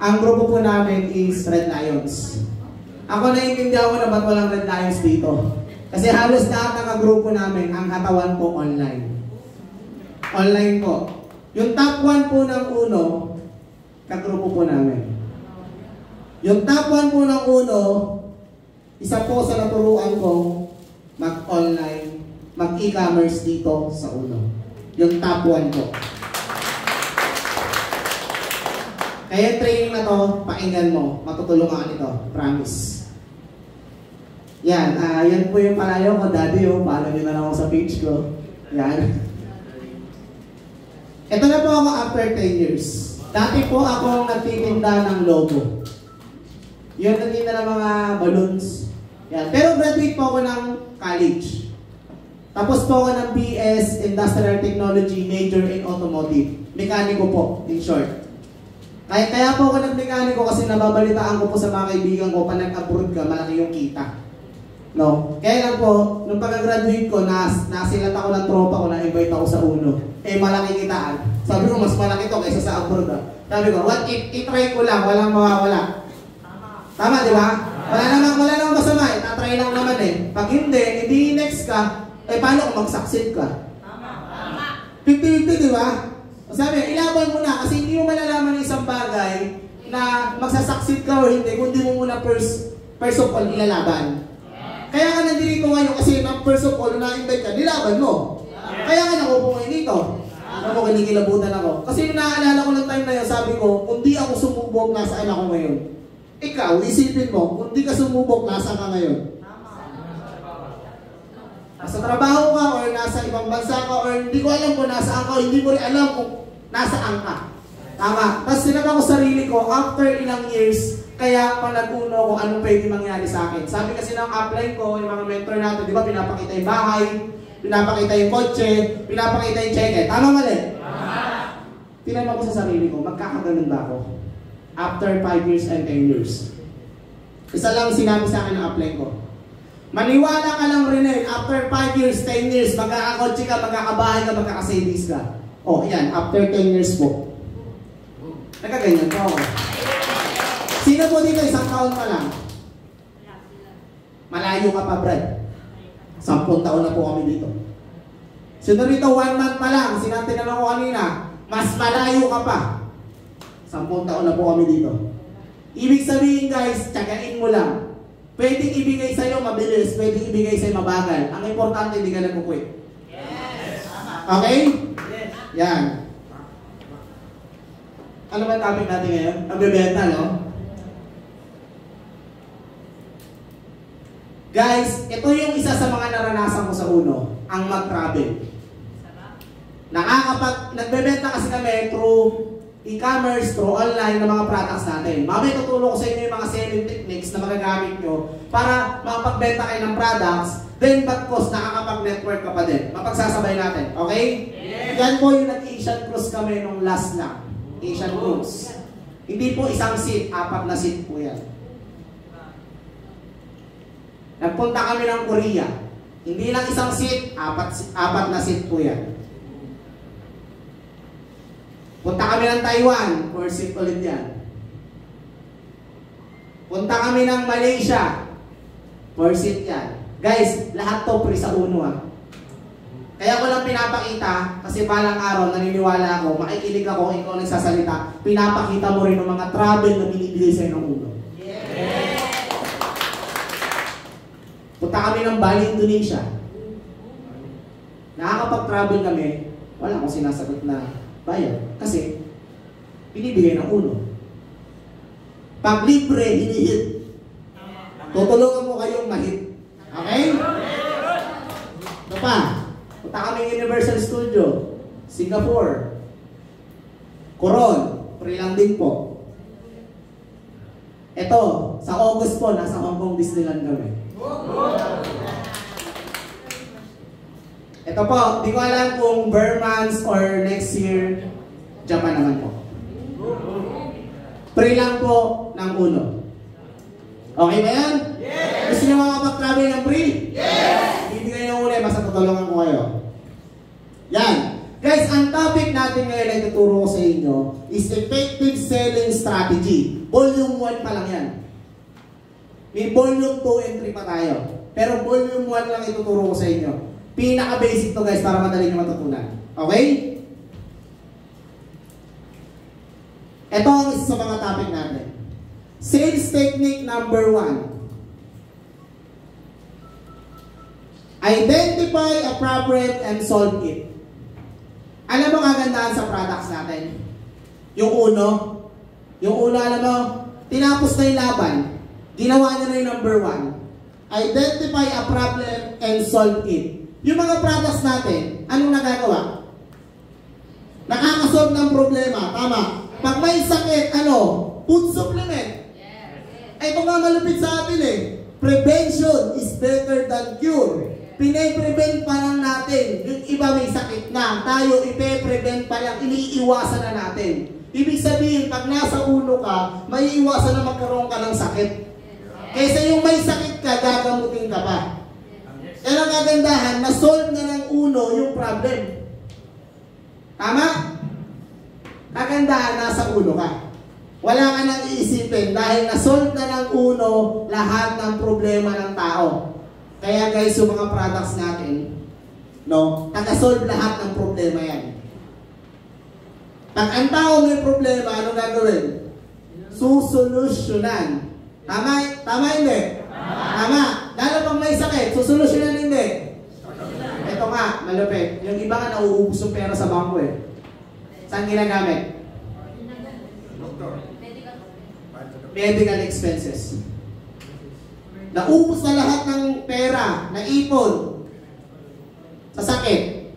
Ang grupo po namin is Red Lions. Ako naiintindihan ko na ba't walang Red Lions dito. Kasi halos lahat ng grupo namin, ang katawan po online. Online po. Yung top 1 po ng uno, kagrupo po namin. Yung top 1 po ng uno, isa po sa naturuan kong mag-online, mag-e-commerce dito sa uno. Yung top 1 po. Kaya training na to, pakinggan mo, matutulungan nito, promise. Yan, yan po yung palayo ko, daddy, follow nyo na lang ako sa page ko. Yan. Ito na po ako after 10 years. Dati po akong nagtitinda ng logo. Yun, nagtinda ng mga balloons. Yan. Pero graduate po ako ng college. Tapos po ako ng BS, Industrial Technology, major in Automotive. Mekaniko po, in short. Kaya po ako nag-mekaniko kasi nababalitaan ko po sa mga kaibigan ko, pa nag-abroad ka, malaki yung kita. No? Kaya lang po, nung pagka-graduate ko, nasilat ako ng tropa ko, na-invite ako sa uno. Eh, malaki kitaan. Sabi ko, mas malaki to kaysa sa abroad. Sabi ko, what if, itry ko lang, walang mawawala. Tama, di ba? Wala namang masama, itatry lang naman eh. Pag hindi next ka, eh paano kung mag-succeed ka? Tama. 50-50, di ba? Sabi, ilaban mo na kasi hindi mo malalaman ng isang bagay na magsasucceed ka o hindi kung di mo muna first of all ilalaban. Kaya ka nandito ngayon kasi first of all na-invite ka, nilaban mo. Kaya ka nakupo ngayon dito. Ako, kinikilabutan ako. Kasi naalala ko ng time na yun, sabi ko, kung di ako sumubok, nasaan ako ngayon? Ikaw, isipin mo, kung di ka sumubok, nasaan ka ngayon? Nasa trabaho ka, or nasa ibang bansa ka, or hindi ko alam kung nasaan ka, or hindi mo rin alam kung nasaan ka. Tama. Tapos sinabi ko sarili ko, after ilang years, kaya pa nag-uno kung anong pwede mangyari sa akin. Sabi kasi ng upline ko, yung mga mentor natin, di ba, pinapakita yung bahay, pinapakita yung kotse, pinapakita yung cheque. Tama mali? Tinanong ko sa sarili ko, magkakaganon ba ako? After 5 years and 10 years. Isa lang sinabi sa akin ng upline ko. Maniwala ka lang rin after 5 years, 10 years, magkakakotse ka, magkakabahay ka, magkakasavings ka. Oh, yan, after 10 years po. Nagkaganyan po ako. Sino po dito, isang taon pa lang? Malayo ka pa, Brad. 10 taon na po kami dito. Sino rito, 1 month pa lang, tinanong ko kanina, mas malayo ka pa. 10 taon na po kami dito. Ibig sabihin guys, tsagain mo lang. Pwedeng ibigay sa'yo mabilis, pwedeng ibigay sa'yo mabagal. Ang importante, hindi ka nagkukwit. Yes! Okay? Yes. Yan. Ano ba topic natin ngayon? Nagbebenta, no? Guys, ito yung isa sa mga naranasan ko sa uno, ang mag-travel. Nagbebenta kasi kami through e-commerce, through online ng mga products natin. Mamaya tutulong ko sa inyo yung mga selling techniques na magagamit nyo para makapagbenta kayo ng products, then but cost, nakakapag-network ka pa din. Mapagsasabay natin, okay? Yes. Yan po yung nag-Asian Cruise kami nung last na. Asian Cruise. Hindi po isang seat, 4 na seat po yan. Nagpunta kami ng Korea. Hindi lang isang seat, 4 na seat po yan. Punta kami ng Taiwan, 4 seat ulit yan. Punta kami ng Malaysia, 4 seat yan. Guys, lahat to free sa uno ah. Kaya ko lang pinapakita, kasi balang araw, naniniwala ako, makikinig ako, ikaw nagsasalita, pinapakita mo rin ng mga travel na binibigay sa'yo ng uno. Yes. Punta kami ng Bali, Indonesia. Nakakapag-travel kami, wala akong sinasagot na bayad. Kasi, binibigay ng uno. Pag libre, hinihit. Tutulungan mo kayong mahit. Okay? Ito pa. Punta kami Universal Studio, Singapore. Coron, free lang din po. Ito, sa August po, nasa Hong Kong Disneyland kami. Ito po, di ko alam kung Burmans or next year, Japan naman po. Free lang po ng uno. Okay ba yan? Yes! Gusto nyo makapag-travel ng free? Yes! Ibigay nyo ulit, basta tutulungan ko kayo. Yan. Guys, ang topic natin ngayon ay tuturo ko sa inyo is Effective Selling Strategy. Volume 1 pa lang yan. May volume 2 and 3 pa tayo. Pero volume 1 lang ituturo ko sa inyo. Pinaka-basic to guys para madali nyo matutunan. Okay? Ito ang isa sa mga topic natin. Sales technique number 1. Identify a problem and solve it. Alam mo kagandahan sa products natin? Yung uno, alam mo, tinapos na yung laban, ginawa niya na yung number 1. Identify a problem and solve it. Yung mga products natin, anong nagagawa? Nakakasolve ng problema, tama? Pag may sakit, food supplement. Ay, ito nga malupit sa atin eh. Prevention is better than cure. Pine-prevent pa lang natin. Yung iba may sakit na. Tayo, ipe-prevent pa lang. Iniiwasan na natin. Ibig sabihin, pag nasa ulo ka, may iwasan na magkaroon ka ng sakit. Kaysa yung may sakit ka, gagamutin ka pa. Kaya ang kagandahan, na-solve na ng uno yung problem. Tama? Kagandahan, nasa ulo ka. Wala ka nang iisipin dahil na-solve na ng uno lahat ng problema ng tao. Kaya guys, yung mga products natin, taga-solve lahat ng problema yan. Pag ang tao may problema, anong gagawin? Susolusyonan. Tama hindi? Tama. Lalo pag may sakit, susolusyonan hindi. Ito nga, malupit. Yung iba nga nauubos yung pera sa bangko eh. Saan ginagamit? Medical expenses. Naubos na lahat ng pera, na ipon sa sakit.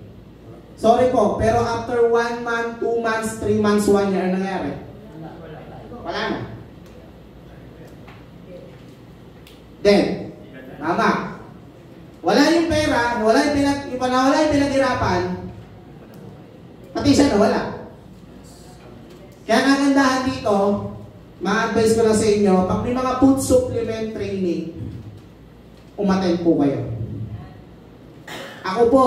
Sorry po, pero after 1 month, 2 months, 3 months, 1 year, ano nangyari? Wala na. Then, tama. Wala yung pera, wala yung pinaghirapan, pati siya nawala. Kaya kagandahan dito, ma-advise ko lang sa inyo, pag may mga food supplement training, umattend po kayo. Ako po,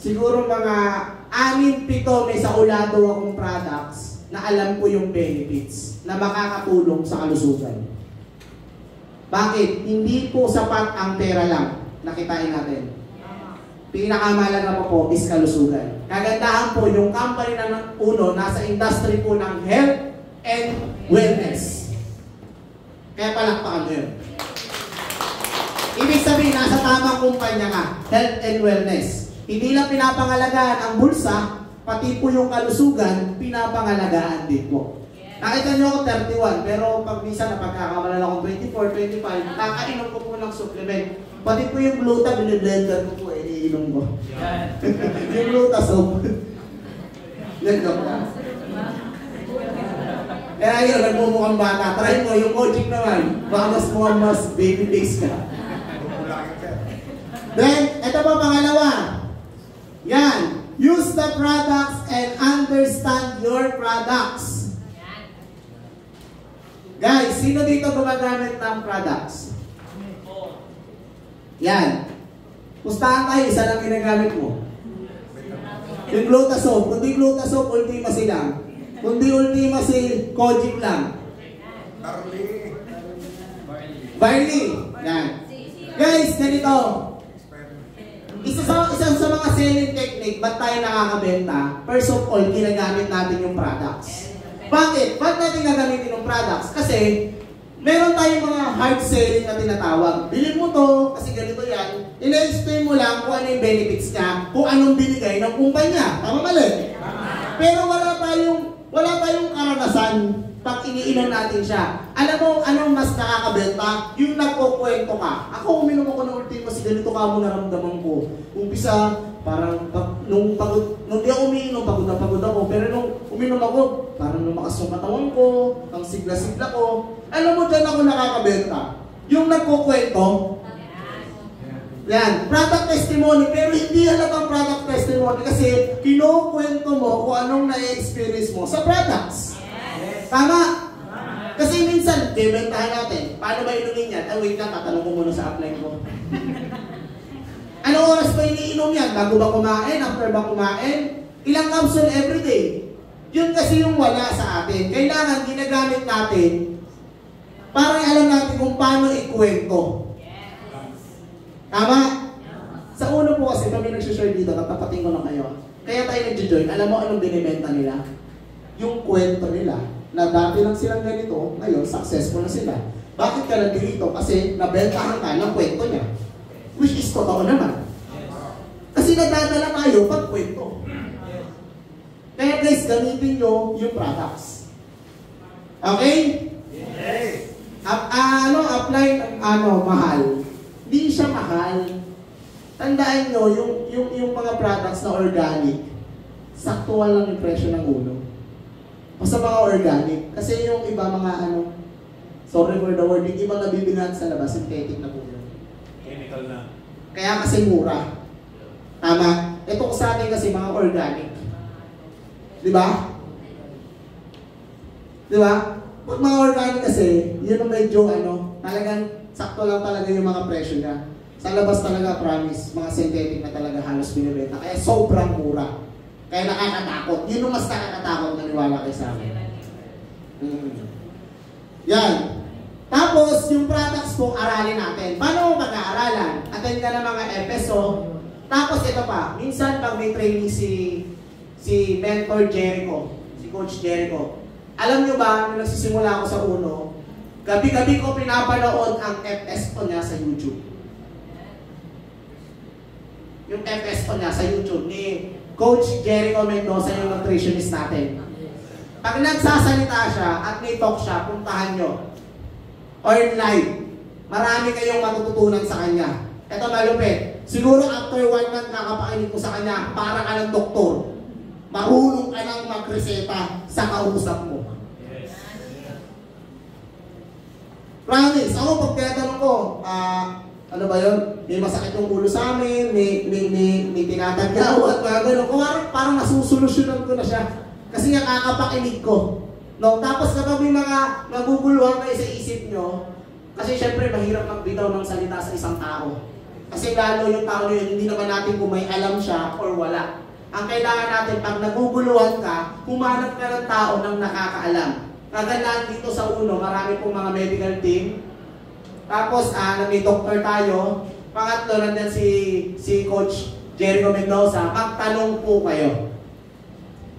siguro mga 6-7 may saulado akong products na alam ko yung benefits na makakatulong sa kalusugan. Bakit? Hindi po sapat ang pera lang na kitain natin. Pinakamalaga po is kalusugan. Kagandahan po, yung company na uno, nasa industry po ng health and wellness. Kaya palakpakan mo yun. Ibig sabihin, nasa tamang kumpanya ka, health and wellness. Hindi lang pinapangalagaan ang bulsa, pati po yung kalusugan, pinapangalagaan din po. Nakita nyo ako 31, pero pag minsan napagkakamalan akong 24, 25, kakainom ko po ng supplement. Pati po yung gluta, biniblender ko po, iniinom ko. Yung gluta soap. Nagdok na. Kaya yun, nagmumukhang bata. Try mo, yung Kojic naman. Baka mas mukhang mas baby face ka. Then, ito pa pangalawa. Yan. Use the products and understand your products. Guys, sino dito gumagamit ng products? Yan. Pustahan tayo, isa lang ginagamit mo. Yung gluta soap. Kundi gluta soap, Ultima lang. Kundi Ultima si Kojic lang. Barley. Yan. Guys, ganito. Isa sa mga selling technique, ba't tayo nakakabenta? First of all, ginagamit natin yung products. Bakit? Ba't natin gagamitin yung products? Kasi, meron tayong mga hard selling na tinatawag. Bilhin mo to, kasi ganito yan. Ina-explain mo lang kung ano yung benefits niya, kung anong binigay ng kumpanya. Tama mali? Pero wala tayong karanasan pag iniinom natin siya. Alam mo, anong mas nakakabenta? Yung nagkukwento ka. Ako, uminom ako ng Ultima, kasi ganito ka mo naramdaman ko. Umpisa, parang, nung di ako umiinom, pagod ako. Pero nung uminom ako, parang lumakas yung katawan ko, ang sigla-sigla ko. Alam mo, dyan ako nakakabenta. Yung nagkukwento, yan, product testimony, pero hindi halatang product testimony kasi kinukwento mo kung anong na-experience mo sa products. Tama? Kasi minsan, bibentahan natin, paano ba inumin yan? Ay, wait lang, tatanong ko muna sa upline ko. Anong oras ba iniinom yan? Bago ba kumain? After ba kumain? Ilang capsule everyday? Yun kasi yung wala sa atin. Kailangan ginagamit natin para alam natin kung paano ikwento. Tama? Sa uno po kasi kami nag-share dito, tatapatin ko na kayo. Kaya tayo nag-join, alam mo anong binibenta nila? Yung kwento nila, na dati lang silang ganito, ngayon successful na sila. Bakit ka nandito? Kasi nabentahan ka ng kwento niya. Which is totoo naman. Kasi nadadala tayo pag kwento. Kaya guys, gamitin nyo yung products. Okay? Yes. Apply, mahal. Hindi siya mahal. Tandaan nyo, yung mga products na organic, saktual lang yung presyo ng ulo. Basta mga organic. Kasi yung iba mga sorry for the word, yung ibang nabibilhan sa labas, synthetic na ulo. Chemical na. Kaya kasi mura. Tama? Ito sa atin kasi mga organic. Diba? Diba? Pag mga organic kasi, yun ang medyo talagang sakto lang talaga yung mga presyo niya. Sa labas talaga, promise, mga synthetic na talaga halos binibenta. Kaya sobrang mura. Kaya nakakatakot. Yun yung mas nakakatakot, naniwala kayo sa akin. Yan. Tapos, yung products po, aralin natin. Paano mo pag-aaralan? Attend ka ng mga FSO. Tapos, ito pa. Minsan, pag may training si Mentor Jericho, si Coach Jericho. Alam nyo ba, nung nagsisimula ako sa uno, gabi-gabi ko pinapanood ang FSO niya sa YouTube. Yung FSO niya sa YouTube ni Coach Jericho Mendoza, yung nutritionist natin. Pag nagsasalita siya at may talk siya, puntahan nyo. Or live. Marami kayong matututunan sa kanya. Ito malupit. Siguro after 1 month nakapakinig ko sa kanya, para ka ng doktor. Marunong ka lang magreseta sa kausap mo. Yes. Promise, ako pag tinatanong ko, ano ba yun? May masakit yung ulo sa amin, may tinatagyaw at mga gano'n. Parang nasusolusyonan ko na siya. Kasi nga kakapakinig ko. No? Tapos kapag may mga naguguluhan kayo sa isip nyo, kasi syempre mahirap magbitaw ng salita sa isang tao. Kasi lalo yung tao yun, hindi naman natin kung may alam siya or wala. Ang kailangan natin, pag naguguluhan ka, humanap ka ng tao ng nakakaalam. Kagandaan dito sa uno, marami pong mga medical team. Tapos, may doctor tayo. Pangatlo, nandyan si Coach Jericho Mendoza. Magtanong po kayo.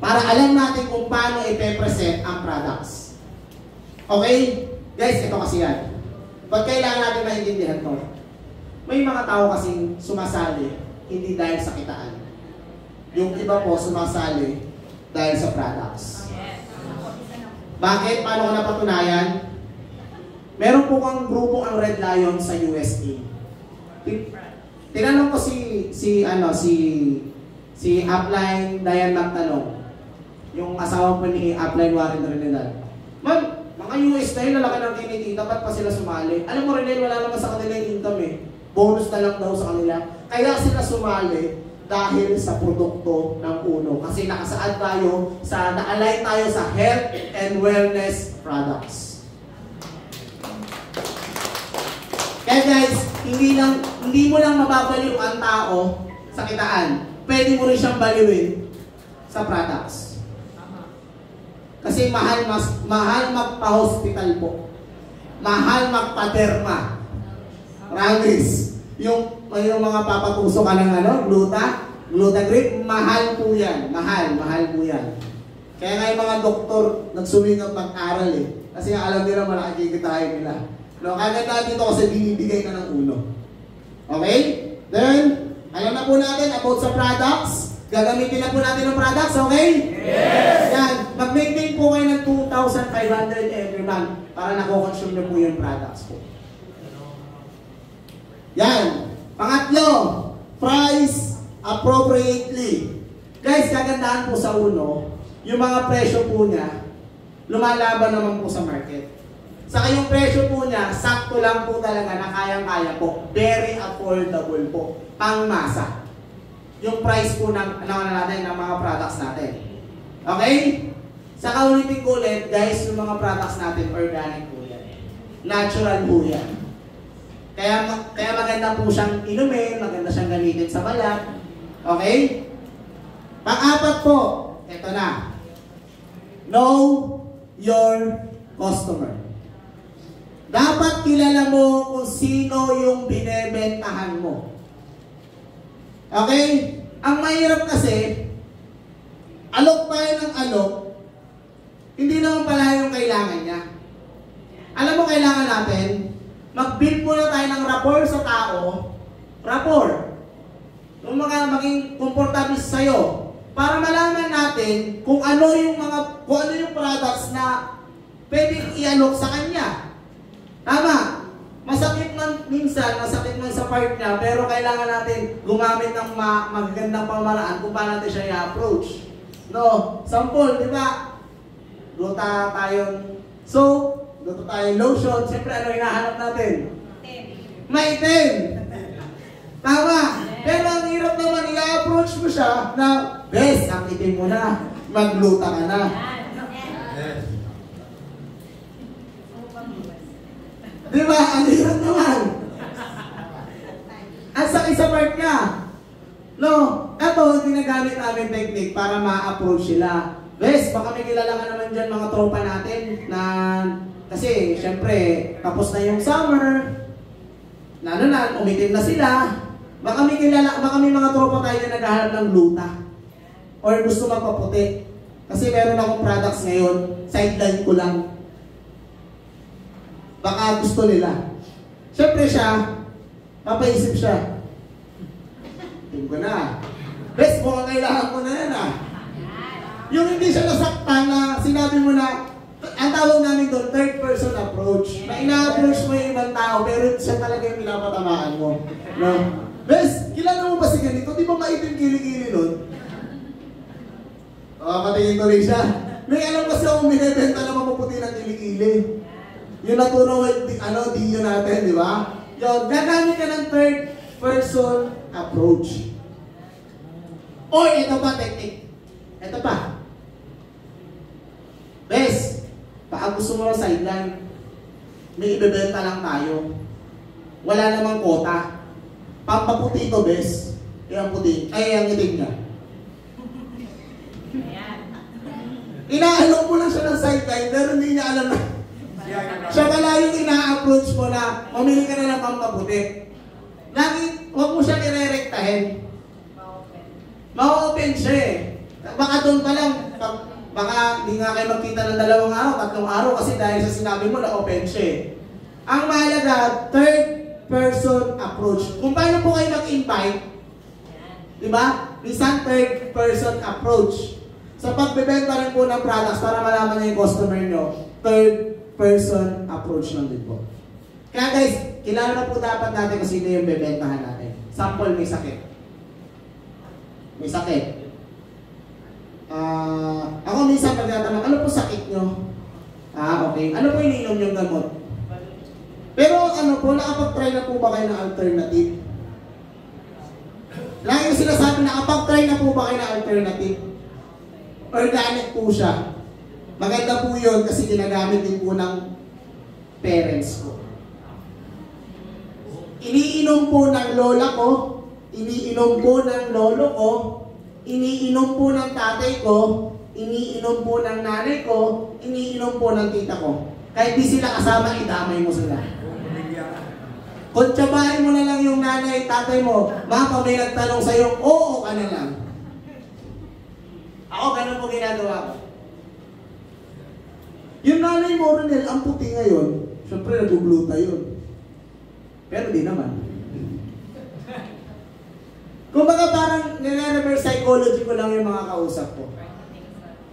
Para alam natin kung paano ipe-present ang products. Okay? Guys, ito kasi yan. Pag kailangan natin maintindihan to, may mga tao kasing sumasali, hindi dahil sa kitaan. Yung iba po sumasali dahil sa products. Bakit? Paano ko napatunayan? Meron po kang grupo ang Red Lion sa USA. Tinanong ko si Upline Diane magtanong. Yung asawa po ni Upline Warren Trinidad. Ma'am, mga US na yun, lalaki ng kinikita, ba't pa sila sumali? Alam mo rin, wala naman sa kanila yung income eh. Bonus na lang daw sa kanila. Kaya sila sumali dahil sa produkto ng uno. Kasi nakasaad tayo, na-align tayo sa health and wellness products. Kaya guys, hindi mo lang mababaliw ang tao sa kitaan. Pwede mo rin siyang baliwin sa products. Kasi mahal magpa-hospital po. Mahal magpa-derma. Promise. Yung mga papapuso ka ng Glutagrip, mahal po yan. Mahal po yan. Kaya nga yung mga doktor nagsumingap mag-aral eh. Kasi nga alam nila malaki kikitain nila. No, kaganda dito kasi binibigay na ng uno. Okay? Then, alam na po natin about sa products. Gagamitin na po natin ng products, okay? Yes! Yan. Mag-maintain po kayo ng 2,500 every month para nakoconsume na po yung products po. Yan. Pangatlo, price appropriately. Guys, kagandahan po sa uno, yung mga presyo po niya, lumalaban naman po sa market. Saka yung presyo po niya, sakto lang po talaga na kayang-kaya po. Very affordable po. Pangmasa. Yung price po ng mga products natin. Okay? Saka ulitin ko ulit, guys, yung mga products natin, organic po yan. Natural po yan. Kaya maganda po siyang inumin, maganda siyang gamitin sa balat. Okay? Pang-apat po, ito na. Know your customer. Dapat kilala mo kung sino yung binebentahan mo. Okay? Ang mahirap kasi, alok tayo ng alok, hindi naman pala yung kailangan niya. Alam mo kailangan natin, mag-build muna tayo ng rapport sa tao, rapport. Yung mga maging komportable sa'yo, para malaman natin kung ano yung products na pwedeng i-alok sa kanya. Tama. Masakit man minsan, masakit man sa part niya, pero kailangan natin gumamit ng magagandang pamaraan kung paano natin siya i-approach. No? Sample, di ba? Luta tayong soap, luta tayong lotion. Siyempre, ano hinahanap natin? Maitim. Tama. Pero ang hirap naman, i-approach mo siya na, bes, ang itim mo na. Magluta ka na. Di ba? Ang hirap naman. At sa isa part niya, no, ito, ginagamit namin technique para ma-approach sila. Bes, baka may kilala ka naman dyan mga tropa natin na, kasi, syempre, tapos na yung summer, umitim na sila, baka may mga tropa tayo na naghahanap ng luta. Or gusto magpaputi. Kasi meron akong products ngayon, sideline ko lang. Baka gusto nila. Siyempre siya, papaisip siya. Tingin ko na. Bes, mukhang kailangan ko na yan ah. Yung hindi siya nasaktan na sinabi mo na, ang tawag namin doon, third person approach. Na ina-approach mo yung ibang tao, pero siya talaga yung pinapatamaan mo. No? Bes, kilala mo ba si ganito? Di ba maitim kilikili nun? Patingin ko rin siya. May alam kasi akong binibenta na mapuputi ng kilikili. Yung naturo, diyo natin, di ba? Yung gagamit ka ng third person approach. O, ito pa, technique. Ito pa. Bes, baka gusto mo ng sideline. May ibebenta lang tayo. Wala namang kota. Pampaputi ito, bes. Ang puti. Ang itim niya. Inaalok mo lang siya ng sideline, pero hindi niya alam na. Siya pala yung ina-approach mo na mamili ka na ng pampaputi. Lagi, huwag mo siya i-re-rectahin. Ma-open siya eh. Baka doon pa lang, baka hindi nga kayo magkita ng 2 araw, 3 araw kasi dahil sa sinabi mo na-open siya eh. Ang mahalaga, third person approach. Kung paano po kayo mag-invite, di ba? Minsan third person approach. Sa pagbebenta rin po ng products para malaman niyo yung customer nyo, third person approach lang din po. Kaya guys, kilala na po dapat natin kung sino yung bebentahan natin. Sample, may sakit. May sakit. Ako minsan nagtatanong, ano po sakit nyo? Okay. Ano po iniinom yung gamot? Pero ano po, nakapag-try na po ba kayo ng alternative? Lagi yung sinasabi, nakapag-try na po ba kayo ng alternative? Organic po siya. Maganda po yun kasi ginagamit din po ng parents ko. Iniinom po ng lola ko, iniinom po ng lolo ko, iniinom po ng tatay ko, iniinom po ng nanay ko, iniinom po ng tita ko. Kahit di sila kasama, idamay mo sila. Kung tsabahin mo na lang yung nanay, tatay mo, baka may nagtanong sa'yo, oo ka na lang. Ako, ganun po ginagawa ko. Yung nanay mo, Ronel, ang puti ngayon, syempre nag-gluta yun. Pero di naman. Kung baga parang nire-reverse psychology ko lang yung mga kausap ko.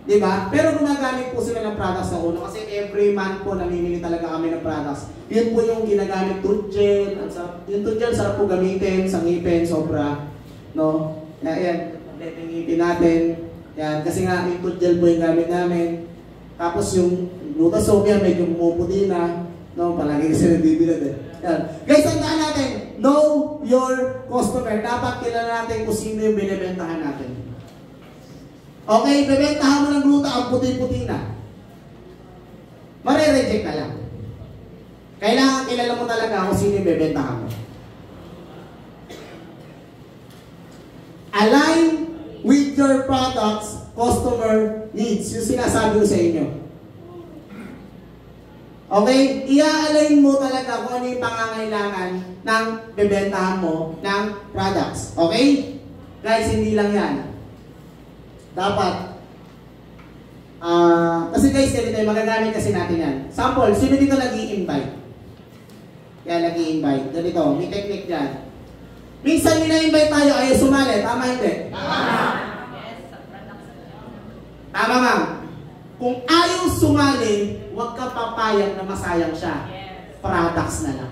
Diba? Pero gumagamit po sila ng products na uno kasi every month po namimili talaga kami ng products. Yun po yung ginagamit tooth gel. Yung tooth gel sarap po gamitin sa ngipin, sobra. No? Yan, yung ngipin natin. Yan, kasi nga yung tooth gel po yung gamit namin. Tapos yung Gluta-soap yan, medyo pumuputi na. No, palagi kasi nagbibilad eh. Yan. Guys, tandaan natin, know your customer. Dapat kilala natin kung sino yung binibentahan natin. Okay, bibentahan mo ng gluta, ang puti-puti na. Mare-reject ka lang. Kailangan kilala mo talaga kung sino yung bibentahan mo. Align with your products customer needs. Yung sinasabi ko sa inyo. Okay? I-align mo talaga kung ano yung pangangailangan ng bebentahan mo ng products. Okay? Guys, hindi lang yan. Dapat kasi guys, ganito yung magagamit kasi natin yan. Sample, sino dito nag-i-invite? Yan, nag-i-invite. Ganito, may technique dyan. Minsan nina-invite tayo, ayaw sumali. Tama hindi? Tama! Yes, tama ma'am. Kung ayaw sumali, huwag ka papayag na masayang siya. Yes. Products na lang.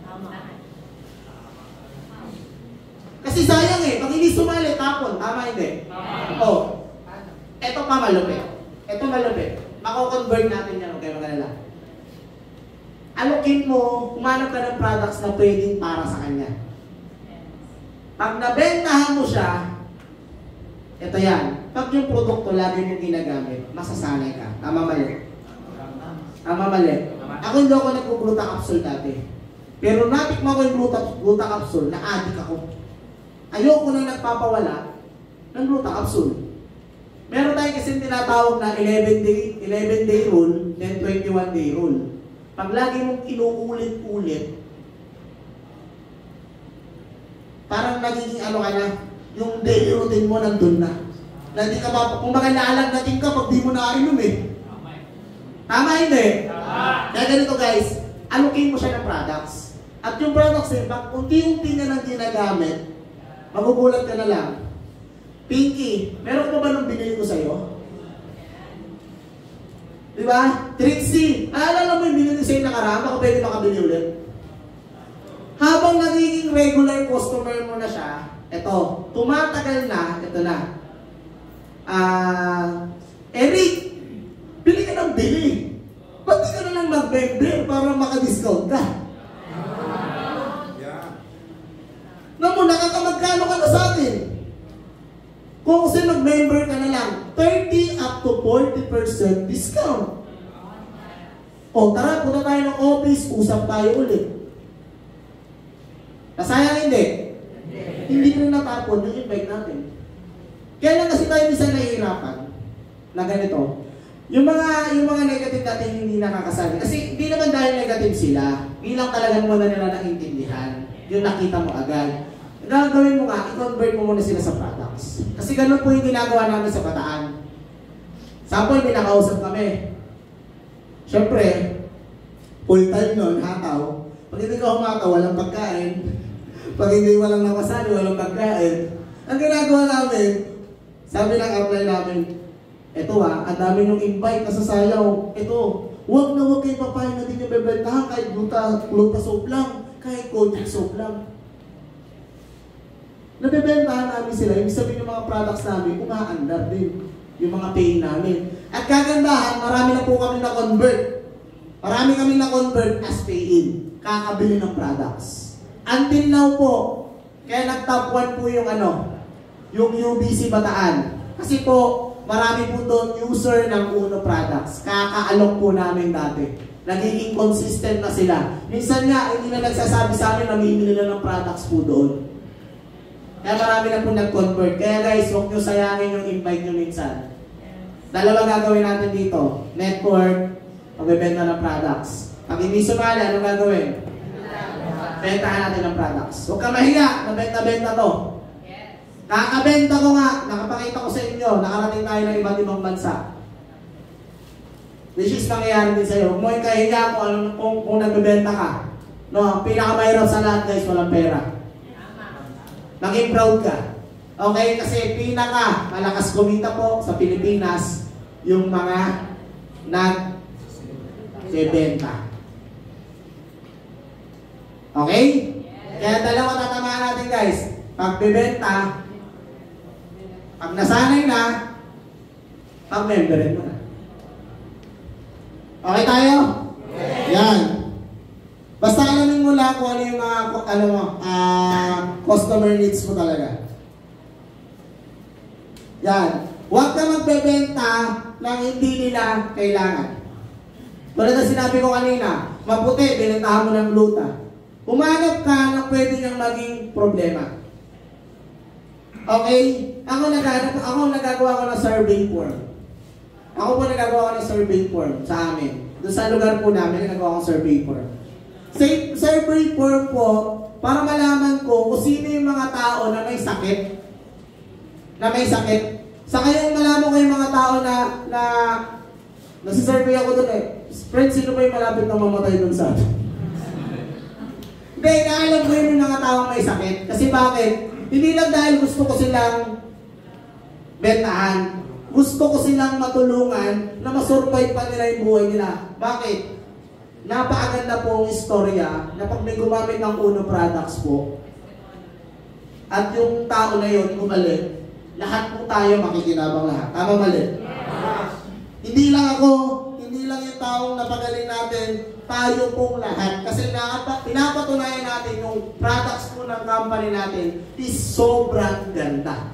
Tama. Kasi sayang eh. Pag hindi sumali, tapon. Tama hindi? Tama. Oh, eto pa malupit. Ito malupit. Mako-convert natin yan, okay, magalala. Alokin mo, humanap ka ng products na pwedeng para sa kanya. Pag nabentahan mo siya, ito yan. Pag yung produkto lagi mong ginagamit, masasanay ka. Tama mali? Tama mali. Ako hindi ako nag-gluta capsule dati. Pero natikma ko yung gluta capsule, na-addict ako. Ayoko nang nagpapawala ng gluta capsule. Meron tayo kasi tinatawag na 11-day rule, then 21-day rule. Pag lagi mong inuulit-ulit, parang nagiging ano ka na, yung daily routine mo nandun na. Na hindi ka kung baka naalagdating ka pag di mo nakainom eh. Tama hindi? Tama. Kaya ganito guys, allocate mo siya ng products. At yung products eh, pag unti-unti na nang ginagamit, magugulat ka na lang. Pinky, meron ko ba nung binili ko sa'yo? Diba? Trixie, naalala mo yung binili sa'yo nakaraan, baka pwede makabili ulit. Habang nagiging regular customer mo na siya, eto, tumatagal na, eto na. Eric, bili ka ng bili. Ba't di ka na lang mag-member para makadiscount ka? Namu, nakakamagkano ka na sa atin? Kung kasi mag-member ka na lang, 30 up to 40% discount. O tara, punta tayo ng office, usap tayo ulit. Nasayang hindi? Hindi rin natapon yung invite natin. Kaya lang kasi tayo minsan nahihirapan na ganito. Yung mga negative natin hindi nakakasali. Kasi hindi naman dahil negative sila. Bilang talagang muna nila naintindihan. Yung nakita mo agad. Gagawin mo nga, i-convert mo muna sila sa products. Kasi ganun po yung ginagawa namin sa Bataan. Sample, may nakausap kami. Siyempre, full time nun, hataw. Pag hindi ka humataw, walang pagkain. Pag hindi walang nakasali, walang pagkain. Ang ginagawa namin, sabi ng apply namin, eto ang dami nung invite na sa sayaw. Eto, huwag na huwag kayo papayag na din yung bebentahan kahit gluta soap lang, kahit kojic soap lang. Nabebentahan namin sila, yung sabihin ng mga products namin, umaandar din yung mga pay namin. At kagandahan, marami na po kami na-convert. Marami kami na-convert as pay-in. Kakabili ng products. Until now po, kaya nag-top 1 po yung yung UBC Bataan. Kasi po, marami po doon user ng Uno products. Kakaalok po namin dati. Nagiging consistent na sila. Minsan nga, hindi na nagsasabi sa amin na namimili na ng products po doon. Kaya marami na po nag-convert. Kaya guys, huwag nyo sayangin yung invite nyo minsan. Dalawa gagawin natin dito. Network, pagbebenta ng products. Pag hindi sumali, anong gagawin? Bentahan natin ng products. Huwag ka mahiya, nabenta-benta to. Kakabenta ko nga, nakapakita ko sa inyo, nakarating tayo ng iba't ibang bansa. Which is nangyayari din sa'yo. Huwag mo yung kahiya kung nagbebenta ka. No, pinakamahirap sa lahat guys, walang pera. Maging proud ka. Okay? Kasi pinaka malakas kumita po sa Pilipinas yung mga nagbebenta. Okay? Kaya dalawa tatamaan natin guys. Pagbebenta, pag nasanay na, pag-memberin mo na. Okay tayo? Yan. Basta alamin mo lang kung ano yung mga customer needs mo talaga. Yan. Huwag ka magbebenta ng hindi nila kailangan. Tulad na sinabi ko kanina, maputi, binentahan mo ng gluta. Umanap ka na pwede niyang maging problema. Okay? Ako nagagawa ko ng survey form. Ako po nagagawa ko ng survey form sa amin. Doon sa lugar po namin, nagagawa ko ng survey form. Survey form po, para malaman ko kung sino yung mga tao na may sakit. Sa kayong malaman ko yung mga tao na nasisurvey ako doon eh. Friend, sino ba yung malapit na mamatay doon sa atin? Hindi, naalam ko yun yung mga taong may sakit. Kasi bakit? Hindi lang dahil gusto ko silang bentahan. Gusto ko silang matulungan na masurvive pa nila yung buhay nila. Bakit? Napakaganda po ang istorya na pag may gumamit ng Uno products po at yung tao na yun gumaling, lahat po tayo makikinabang lahat. Tama mali? Yes. Hindi lang ako, hindi lang yung taong napagaling natin, tayo pong lahat. Kasi pinapatunayan natin yung products po ng company natin is sobrang ganda.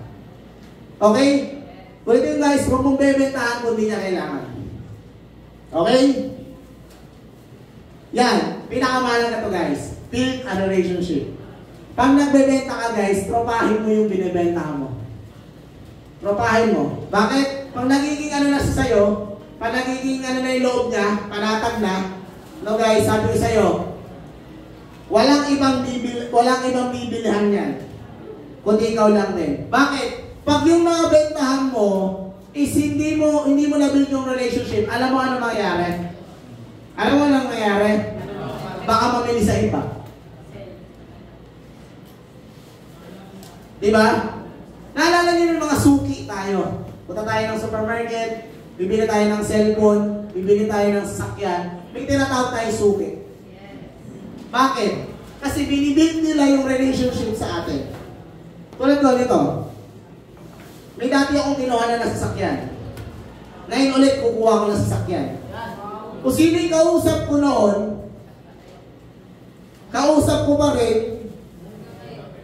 Okay? Pwede yung guys, huwag mong bebentahan kung di niya kailangan. Okay? Yan, pinakamahal na to guys. Build a relationship. Pag nagbebenta ka guys, tropahin mo yung binibenta mo. Tropahin mo. Bakit? Pag nagiging ano na siya sa'yo, pag nagiging ano na yung loob niya, panatag na, no guys, sabi ko sa'yo, walang ibang bibilihan yan. Kundi ikaw lang din. Bakit? Pag yung mga bentahan mo, is hindi mo na-build yung relationship, alam mo ano mangyayari? Alam mo anong nangyayari? Baka mamili sa iba. Diba? Naalala niyo yung mga suki tayo. Punta tayo ng supermarket, bibili tayo ng cellphone, bibili tayo ng sasakyan, may tinatawag tayo suki. Bakit? Kasi binibuild nila yung relationship sa atin. Tulad ko nito. May dati akong kinuha na ng sasakyan. Ngayon ulit kukuha ko ng sasakyan. Kung sino yung kausap ko noon, kausap ko pa rin.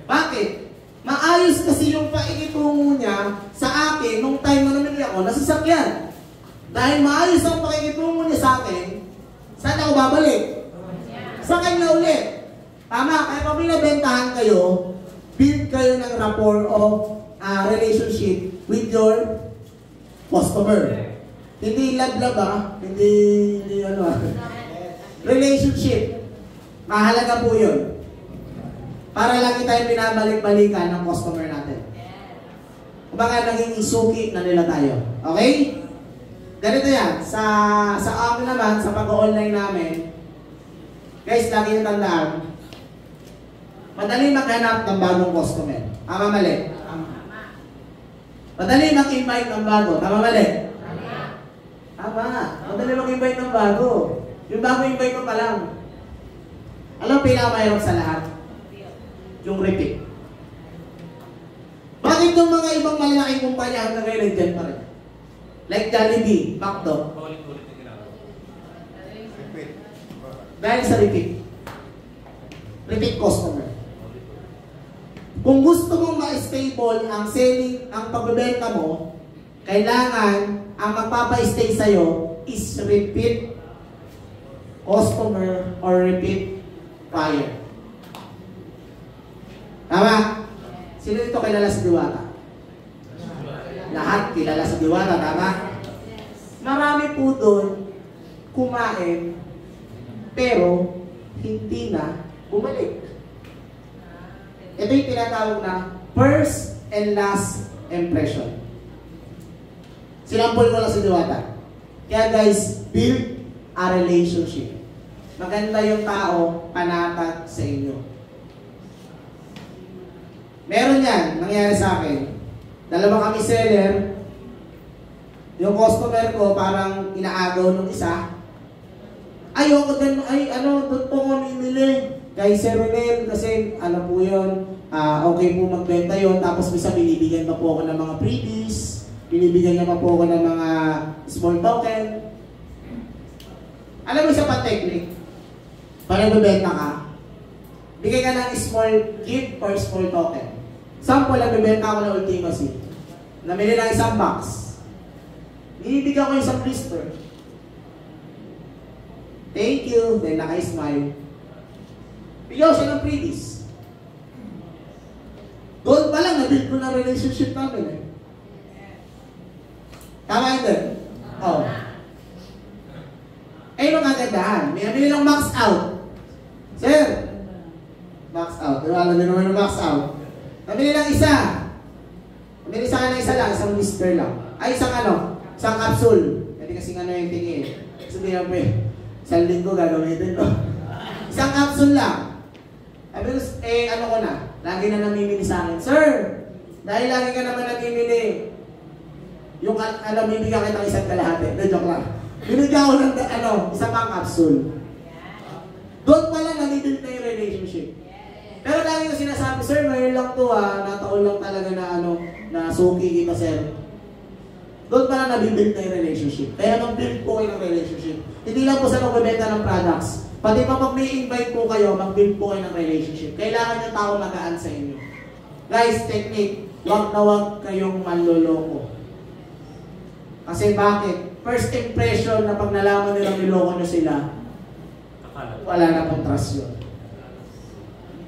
Bakit? Maayos kasi yung pakikitungo niya sa akin nung time na namili ako na sasakyan. Dahil maayos ang pakikitungo niya sa akin, saan ako babalik? Sa kanya ulit. Tama, kaya pag binabentahan kayo, build kayo ng rapport o relationship with your customer. Hindi love-love hindi ano relationship. Mahalaga po yun. Para lagi tayong binabalik-balikan ng customer natin. Kumbaga naging isuki na nila tayo. Okay? Ganito yan. Sa amin naman, sa pag-online namin, guys, lagi yung tandaan, madali maghanap ng bagong customer. Tama mali? Madali mag-invite ng bago. Tama mali? Tama. Madali mag-invite ng bago. Yung bago invite ko pa lang. Alam, pinakamahirap sa lahat? Yung repeat. Bakit yung mga ibang malalaking kumpanya hanggang ngayon nandyan pa rin? Like Jollibee, McDo. Dahil sa repeat. Repeat customer. Kung gusto mong ma-stable ang selling, ang pagbebenta mo, kailangan ang magpapa-stay sa'yo is repeat customer or repeat buyer. Tama? Sino dito kilala sa Diwata? Lahat kilala sa Diwata, tama? Marami po doon kumain pero hindi na bumalik. Ito yung tinatawag na first and last impression. Sinampol ko lang sa Diwata. Kaya guys, build a relationship. Maganda yung tao, panatag sa inyo. Meron yan, nangyari sa akin. Dalawa kami seller. Yung customer ko parang inaagaw nung isa. Ayoko din, doon po mamimili. Kay Sir Ronel, kasi ano po yun, okay po magbenta yun. Tapos bisa binibigyan pa po ako ng mga freebies. Binibigyan niya pa po ako ng mga small token. Alam mo siya pa technique? Pag nagbebenta ka, bigay ka ng small gift or small token. Sample, nagbebenta ako ng Ultimacy. Namili ng isang box. Binibigyan ko isang blister. Thank you. Then naka-smile. Bigyan ko siya ng freebies. Doon pa lang, na-build ko na relationship namin eh. Tama yun din? Oo. Eh, yung kagandahan, may nabili ng max out. Sir, max out. Pero alam nyo naman yung max out. Nabili ng isa. Nabili sa akin ng isa lang, isang whisper lang. Ay, isang isang capsule. Kasi kasi yung tingin. Sabihin mo isang linggo gagamitin, no? Isang capsule lang. Sabi ko, ko na. Lagi na namimili sa akin. Sir, dahil lagi ka naman namimili, yung bibigyan kita ng isang kalahati. No, joke lang. Binigyan ko ng isang pang capsule. Doon pala nalibuild na yung relationship. Pero lagi ko sinasabi, sir, ngayon lang to nataon lang talaga na suki kita, sir. Doon pala nabibuild na yung relationship. Kaya mag-build po kayo ng relationship. Hindi lang po sa nagbebenta ng products. Pati pa pag may invite po kayo, mag-build po kayo ng relationship. Kailangan yung tao magaan sa inyo. Guys, technique, wag na wag kayong manloloko. Kasi bakit? First impression na pag nalaman nilang niloko nyo sila, wala na pong trust yun.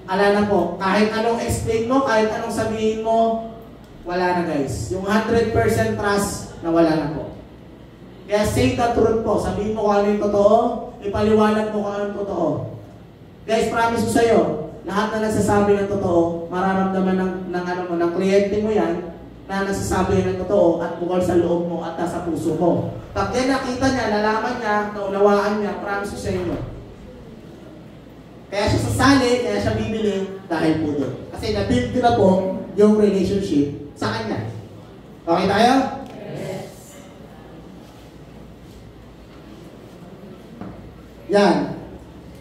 Ala na po, kahit anong explain mo, kahit anong sabihin mo, wala na guys. Yung 100% trust, nawala na po. Kaya say the truth po. Sabihin mo kung ano yung totoo, ipaliwanag mo kung ano yung totoo. Guys, promise ko sa'yo, lahat na nagsasabi ng totoo, mararamdaman ng kliyente mo yan, na nagsasabi ng totoo at bukal sa loob mo at nasa puso mo. Pag yan nakita niya, nalaman niya, naunawaan niya, promise ko sa inyo. Kaya siya sasali, kaya siya bibili dahil po doon. Kasi na-build ko na po yung relationship sa kanya. Okay tayo? Yes. Yan.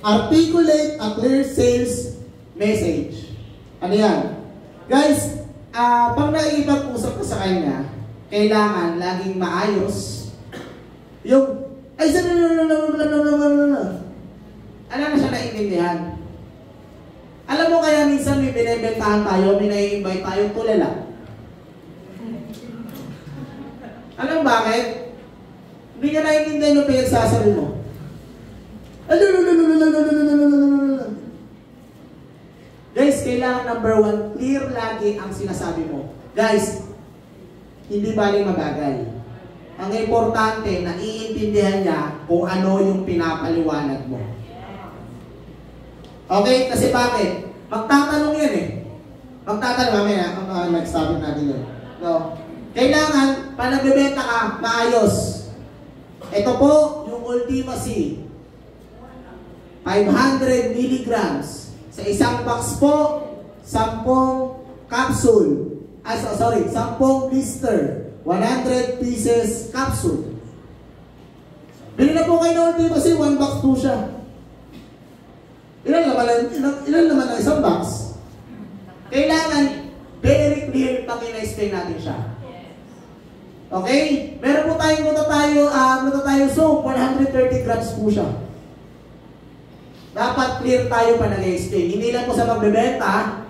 Articulate a clear sales message. Ano yan? Guys, pag naipag-usap ko sa kanya, kailangan laging maayos. Yung, alam na siya naiintindihan. Alam mo kaya minsan may binibentahan tayo, may nai-invite tayong tulala. Alam mo bakit? Hindi ka naiintindihan yung pinagsasabi mo. Guys, kailangan number 1, clear lagi ang sinasabi mo. Guys, hindi baling mabagal. Ang importante, naiintindihan niya kung ano yung pinapaliwanag mo. Okay? Kasi bakit? Magtatanong yan eh. Magtatanong, mamaya, next topic natin yun. No? Kailangan, pa nagbebenta ka, maayos. Ito po, yung Ultimacy. 500 milligrams. Sa isang box po, 10 capsule. 10 blister. 100 pieces capsule. Bili na po kayo ng Ultimacy, 1 box po siya. Ilan naman ang isang box? Kailangan very clear pag ina-explain natin siya. Okay? Meron po tayo soap, 130 grams po siya. Dapat clear tayo pa nag-explain. Hindi lang po sa magbebenta,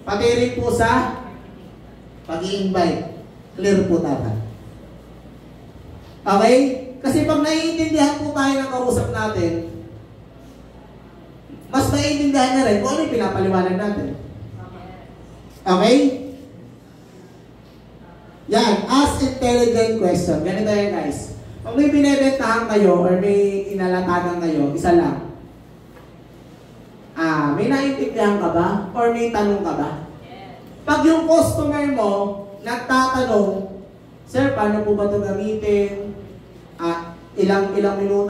pati rin po sa pag-i-invite. Clear po dapat. Okay? Kasi pag naiintindihan po tayo ng kausap natin, mas naiintindihan na rin kung ano yung pinapaliwanag natin. Okay? Yan. Ask intelligent question. Ganito yan guys. Kung may binibentahan kayo or may inalatagan kayo, isa lang. May naiintindihan ka ba? Or may tanong ka ba? Pag yung customer mo nagtatanong, sir, paano po ba ito gamitin? Ilang minuto,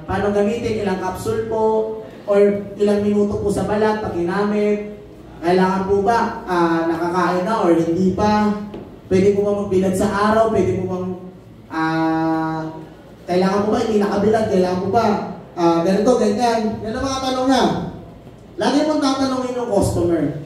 paano gamitin? Ilang capsule po? Or ilang minuto po sa balat pag ginamit? Kailangan po ba nakakain na or hindi pa? Pwede po ba magbilad sa araw? Pwede po bang kailangan po ba hindi nakabilad? Kailangan po ba ganito, ganyan? Yan ang mga tanong niya. Lagi mong tatanungin yung customer.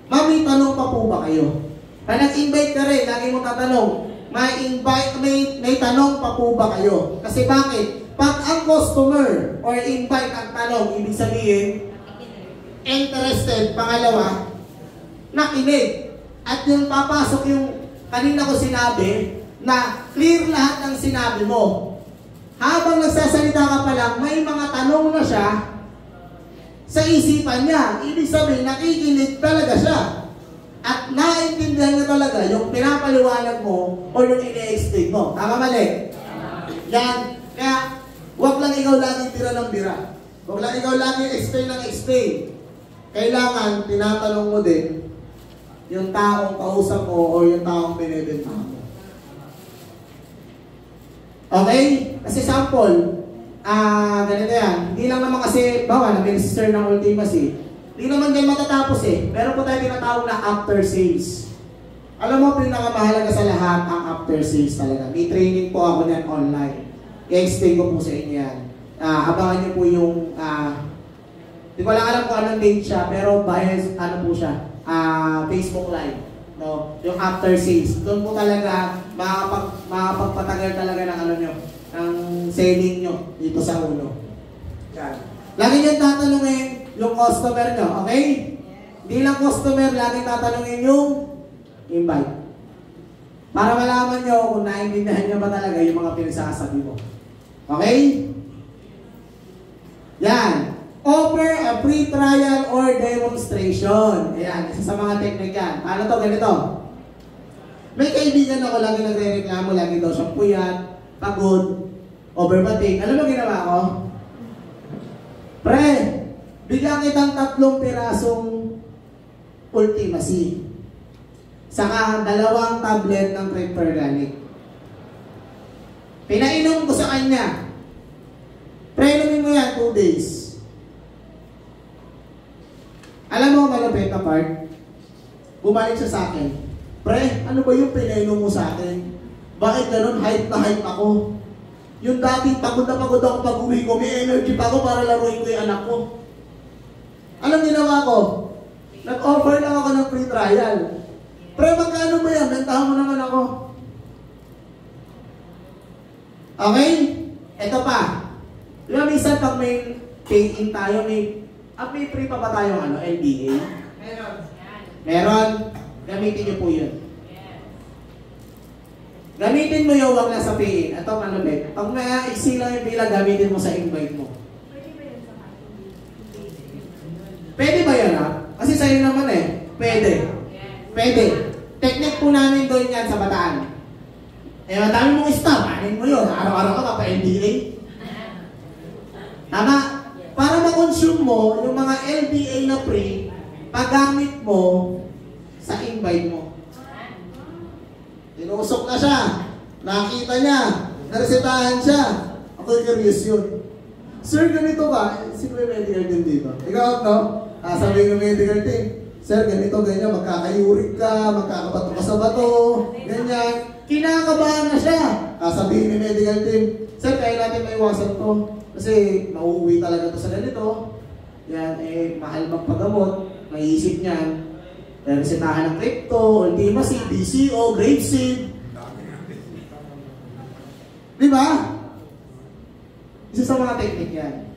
Ma'am, may tanong pa po ba kayo? Pag nag-invite ka rin, lagi mong tatanong, may tanong pa po ba kayo? Kasi bakit? Pag ang customer or invite ang tanong, ibig sabihin, interested, pangalawa, nakinig. At yung papasok yung kanina ko sinabi, na clear lahat ng sinabi mo. Habang nagsasalita ka pa lang, may mga tanong na siya sa isipan niya. Ibig sabihin, nakikinig talaga siya. at naiintindihan nyo talaga yung pinapaliwanag mo o yung ine-explain mo. Tama mali? Yan. Kaya, huwag lang ikaw lagi tira ng bira. Huwag lang ikaw lagi explain ng explain. Kailangan, tinatanong mo din yung taong kausap mo o yung taong binibenta mo. Okay? Kasi sample, ganito yan. Hindi lang naman kasi, bawa, na-minister ng ultimacy. Hindi naman din matatapos eh. Meron po tayo tinatawag na after sales. Alam mo, pinakamahalaga sa lahat ang after sales talaga. May training po ako niyan online. I-explain ko po sa inyo yan. Abangan niyo po yung, di ko lang alam kung anong date siya, pero ano po siya, Facebook Live. No? Yung after sales. Doon po talaga, makapagpatagal talaga ng ano nyo, ng selling nyo dito sa ulo. Yan. Lagi nyo tatanungin yung customer nyo, okay? Hindi lang customer, lagi tatanungin yung invite. Para malaman nyo kung naiintindihan nyo ba talaga yung mga pinagsasabi mo. Okay? Yan. Offer a free trial or demonstration. Ayan, isa sa mga technique yan. Paano to? Ganito. May kaibigan ako, lagi nagre-reklamo, lagi daw siyang puyat, pagod, overbatting. Alam mo ginawa ko? Pre, bigyan kitang 3 pirasong ultimacy. Saka 2 tablet ng Tripperganic. Pinainom ko sa kanya. Pre, inumin mo yan 2 days. Alam mo, malapit na part, bumalik siya sa akin. Pre, ano ba yung pinainom mo sa akin? Bakit ganun? Hype na hype ako. Yung dati, pagod na pagod ako pag-uwi ko, may energy pa ako para laruin ko yung anak ko. Anong ginawa ko? Nag-offer lang ako ng free trial. Pre, magkano ba yan? Bentahan mo naman ako. Okay? Ito pa. Di ba minsan pag may pay-in tayo, may free pa ba tayo LBA? Meron. Meron. Gamitin nyo po yun. Gamitin mo yung wag na sa pay-in. Ito malupit. Pag na-exceed lang yung pila, gamitin mo sa invite mo. Pwede ba yan ha? Kasi sa'yo naman eh. Pwede. Pwede. Technique po namin doon yan sa Bataan. Eh, madami mong staff. Anin mo yun. Araw-araw ka pa-LBA. Tama? Para ma-consume mo yung mga LBA na free, paggamit mo sa invite mo. Tinusok na siya. Nakita niya. Naresetahan siya. Ako curious yun. Sir, ganito ba? Sino yung medical team dito? Ikaw, no? Sabi ng medical team, Sir, ganito, ganyan, magkakayurik ka, magkakabato ka sa bato, ganyan. Kinakabahan na siya. Sabihin ni medical team, Sir, kaya natin maiwasan to. Kasi mauuwi talaga to sa ganito. Yan, mahal magpagamot. Maiisip niyan. Resetahan ng crypto, ultimacy, BCO, grapeseed. Di ba? Isa sa mga technique yan.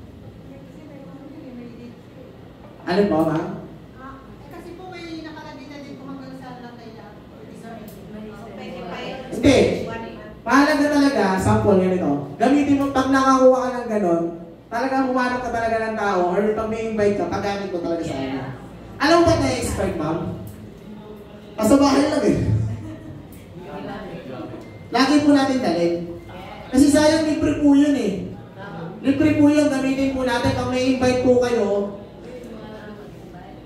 Ano ba, ma'am? Kasi po may nakalagay na din po hanggang sa lataya. Hindi. Mahalaga talaga, sample ganito. Gamitin mo, pag nakakuha ka ng ganon, talagang humanap ka talaga ng tao or pag may invite ka, paggamit mo talaga sa kanya. Alam mo ba na-expert, ma'am? Sa bahay lang eh. Lagi po natin dalhin. Kasi sayang libre po yun eh. Libre po yun, gamitin po natin. Pag may invite po kayo,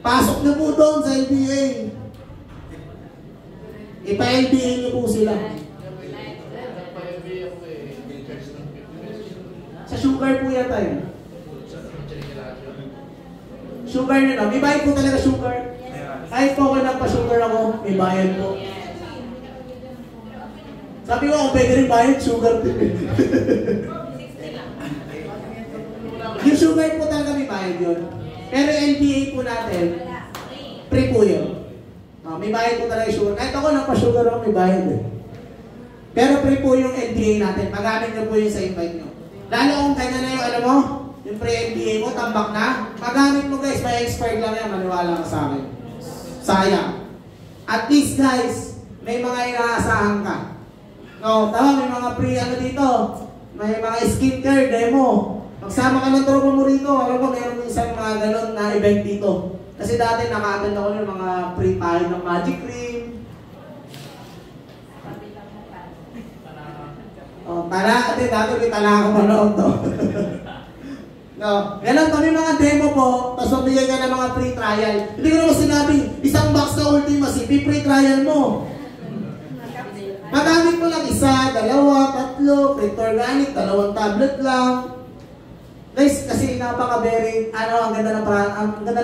pasok na po doon sa LBA. Ipa-LBA niyo po sila. Sa sugar po yata yun. Sugar nyo na. May bayad po talaga sugar. Kahit po ako nagpa-sugar ako, may bayad po. Sabi ko, kung pwede rin bayad, sugar din. Yung sugar po talaga may bayad yun. Pero LBA po natin, free po yun. May bayad po talaga yung sugar. Kahit ako nagpa-sugar ako, may bayad eh. Pero free po yung LBA natin. Magamit nyo po yun sa invite nyo. Lalo kung kanya na yung alam mo, yung pre-LBA mo, tambak na. Magamit mo guys, may expert lang yan, maniwala ka sa akin. Sayang. At least guys, may mga inaasahan ka. No, tama, may mga pre ano dito. May mga skincare demo. Magsama ka ng tropa mo rito, alam ko meron isang mga ganon na event dito. Kasi dati naka-attend ako ng mga free tayo ng Magic Cream. Oh, dati may tala ako manood to. No, ganun kami mga demo po, tapos mabigay ka ng mga free trial. Hindi ko naman sinabing, isang box na Ultimacy, free trial mo. Magamit mo lang isa, dalawa, tatlo, Crypto Organic, 2 tablet lang. Guys, kasi napaka-very, ang ganda ng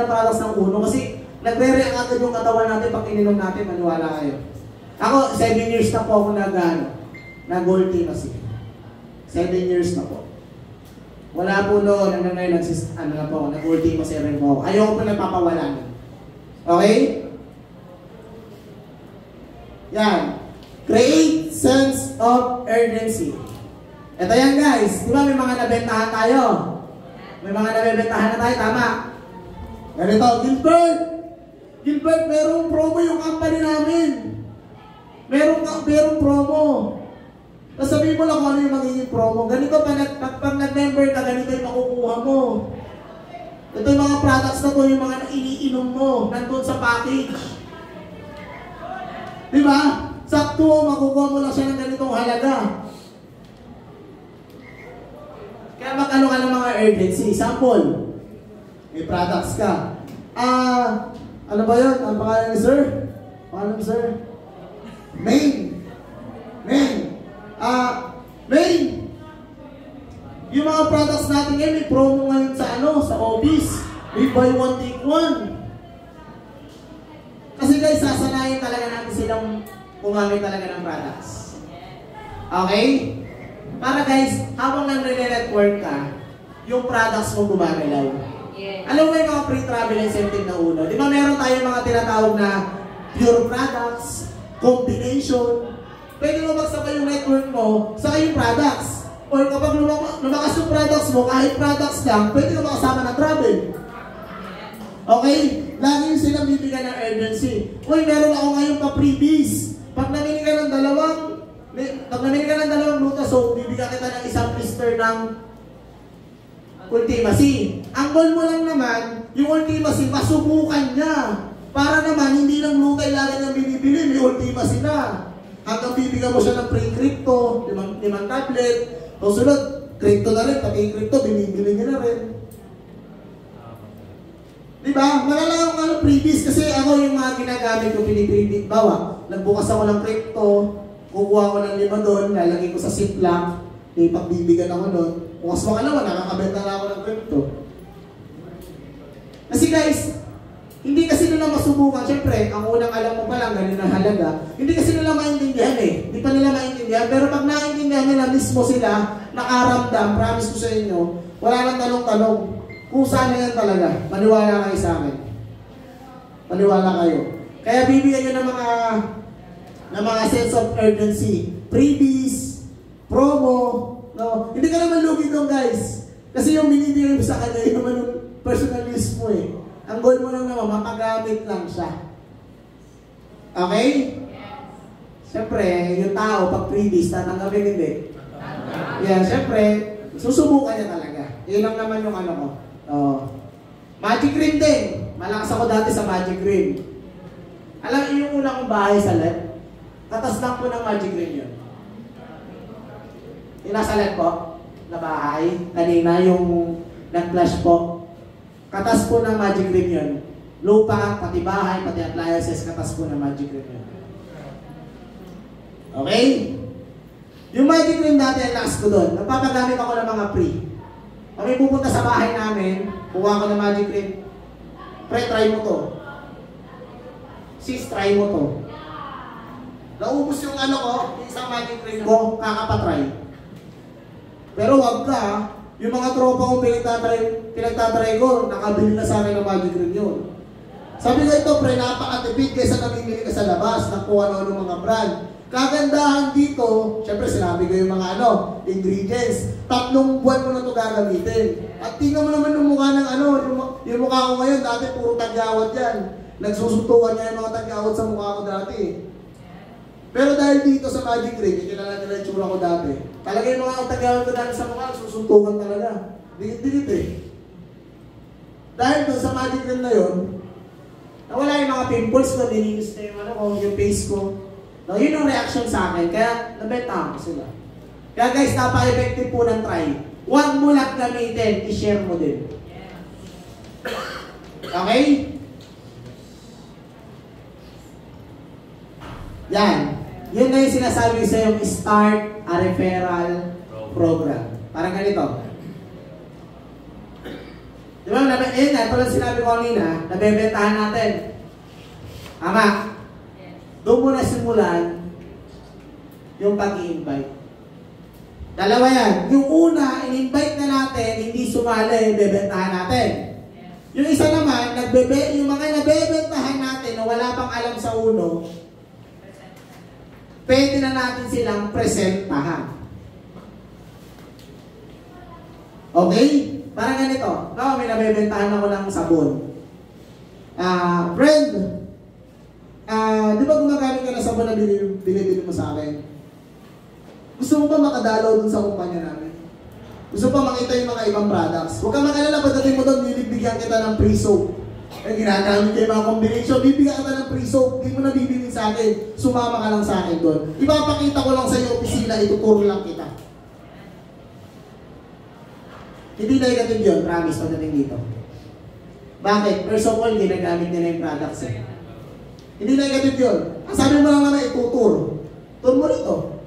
products ng Uno, kasi nagre-react agad yung katawan natin pag ininom natin, maniwala kayo. Ako, 7 years na po ako nag-Ultimacy. 7 years na po. Wala po noon, hanggang ngayon, nag-Ultimacy rin po ako. Ayoko po nagpapawalan. Okay? Yan. Create sense of urgency. Ito yan guys. Di ba may mga nabentahan tayo? May mga nabentahan na tayo, tama? Ganito, Gilbert, merong promo yung company namin. Merong promo. Tapos sabihin mo lang kung ano yung magiging promo. Ganito, pag nag-member ka, ganito yung makukuha mo. Ito yung mga products na to, yung mga iniinom mo, nandun sa package. Di ba? Sakto, makukuha mo lang siya ng ganitong halaga. Kaya mag-ano ka ng mga urgency. Sample, may products ka. Ano ba yun? Ang pangalan ni sir? Pangalan ni sir? Main. Yung mga products natin ngayon, may promo ngayon sa office. May buy one, take one. Kasi guys, sasanayin talaga natin silang gumamit talaga ng products. Okay? Para guys, habang nag-network ka, yung products mo gumagalaw. Alam mo yung mga free travel incentive na Uno? Di ba meron tayong mga tinatawag na pure products, combination. Pwede mo magsabay yung network mo sa yung products. Or kapag lumakas yung products mo, kahit products lang, pwede ka makasama ng travel. Okay? Lagi yung silang bibigyan ng urgency. Uy, meron ako ngayon pa freebies. Pag namili ka ng dalawang luta, so bibigyan kita ng isang blister ng Ultimacy. Ang goal mo lang naman, yung Ultimacy, masubukan niya. Para naman, hindi lang luta ilagan niyang binibili, may Ultimacy na. Hanggang bibigyan mo siya ng free crypto, 5 tablet. O sunod, crypto na rin, pati crypto, binibili niya na rin. Diba? Malalang ako freebies kasi ako yung mga ginagamit ko piniprebit. Bawa, nagbukas ako ng crypto, kukuha ko ng 5 doon, lalagay ko sa Ziploc, may pagbibigyan ako doon. Bukas makalawa, nakakabenta na ako ng crypto. Kasi guys, hindi kasi nila masubukan. Siyempre, ang unang alam mo pa lang, ganun ang halaga. Hindi kasi nila maintindihan eh. Hindi pa nila maintindihan. Pero pag naintindihan nila mismo sila, nakaramdam, promise ko sa inyo, wala nang tanong-tanong. Kung saan na yan talaga, maniwala kayo sa akin. Maniwala kayo. Kaya bibigyan nyo ng mga sense of urgency. Freebies, promo, no? Hindi ka naman lugi doon guys. Kasi yung binibigay mo sa kanya, yung naman yung personal use mo eh. Ang goal mo lang naman, mapagamit lang siya. Okay? Siyempre, yung tao, pag freebies, tatanggapin hindi. Yan, siyempre, susubukan niya talaga. Yun lang naman yung ano ko. Magic Cream din. Malakas ako dati sa Magic Cream. Alam niyo yung una kong bahay sa LED? Katas lang po ng Magic Cream yun. Yung nasa LED po, na bahay, kanina yung nag-flash po. Katas po ng Magic Cream yun. Lupa, pati bahay, pati appliances, katas po ng Magic Cream yun. Okay? Yung Magic Cream dati, ang lakas ko doon. Nagpapagamit ako ng mga free. Pag may pupunta sa bahay namin, kuha ko ng Magic Cream. Try mo to. Sis, try mo to. Naubos yung ano ko, yung isang Magic Cream ko, kakapatry. Pero wag ka, yung mga tropa kong pinagtatry ko, nakabili na sa akin ng Magic Cream yun. Sabi ko ito, pre, napakatipid kaysa namimili ka sa labas ng kung ano-ano mga brand. Kagandahan dito, syempre sinabi ko yung mga ingredients. 3 buwan mo na ito gagamitin. At tingnan mo naman yung mukha ng yung mukha ko ngayon, dati puro tagyawat yan. Nagsusuntukan niya yung mga tagyawat sa mukha ko dati. Pero dahil dito sa Magic Cream, yung kilala nila yung tsura ko dati. Talaga yung mga tagyawat ko dati sa mukha, nagsusuntukan talaga. Dikit-dikit eh. Dahil doon sa Magic Cream na yun, Nawala yung mga pimples ko, dininis na yung, yung face ko. No, yun yung reaction sa akin, kaya nabenta ko sila. Kaya guys, napaka-effective po ng try. Huwag mo lang gamitin, i-share mo din. Okay? Yan. Yun na yung sinasabi sa yung start a referral program. Parang ganito. Di ba? Yun na, tulad sinabi ko kanina, nabebentahan natin. Tama. Doon mo na simulan yung pag-i-invite. Dalawa yan. Yung una, in-invite na natin, hindi sumali, bebentahan natin. Yung isa naman, yung mga nabebentahan natin na wala pang alam sa uno, pwede na natin silang presentahan. Okay? Parang ganito. May nabebentahan ako ng sabon. Friend, di ba gumagamit ka ng sabon na binibili mo sa akin? Gusto mo ba makadalaw dun sa kumpanya namin? Gusto mo ba makita yung mga ibang products? Huwag kang makalala, pagdating mo doon, bibigyan kita ng free soap. Ginagamit kayo mga combination, bibigyan kita ng free soap, hindi mo na bibilin sa akin, sumama ka lang sa akin doon. Ipapakita ko lang sa iyo opisina, ituturo lang kita. Hindi negative yun, promise, pagdating dito. Bakit? First of all, ginagamit nila yung products eh. Hindi negative yun. Ang sabi mo lang naman, itutur. Tur mo rito.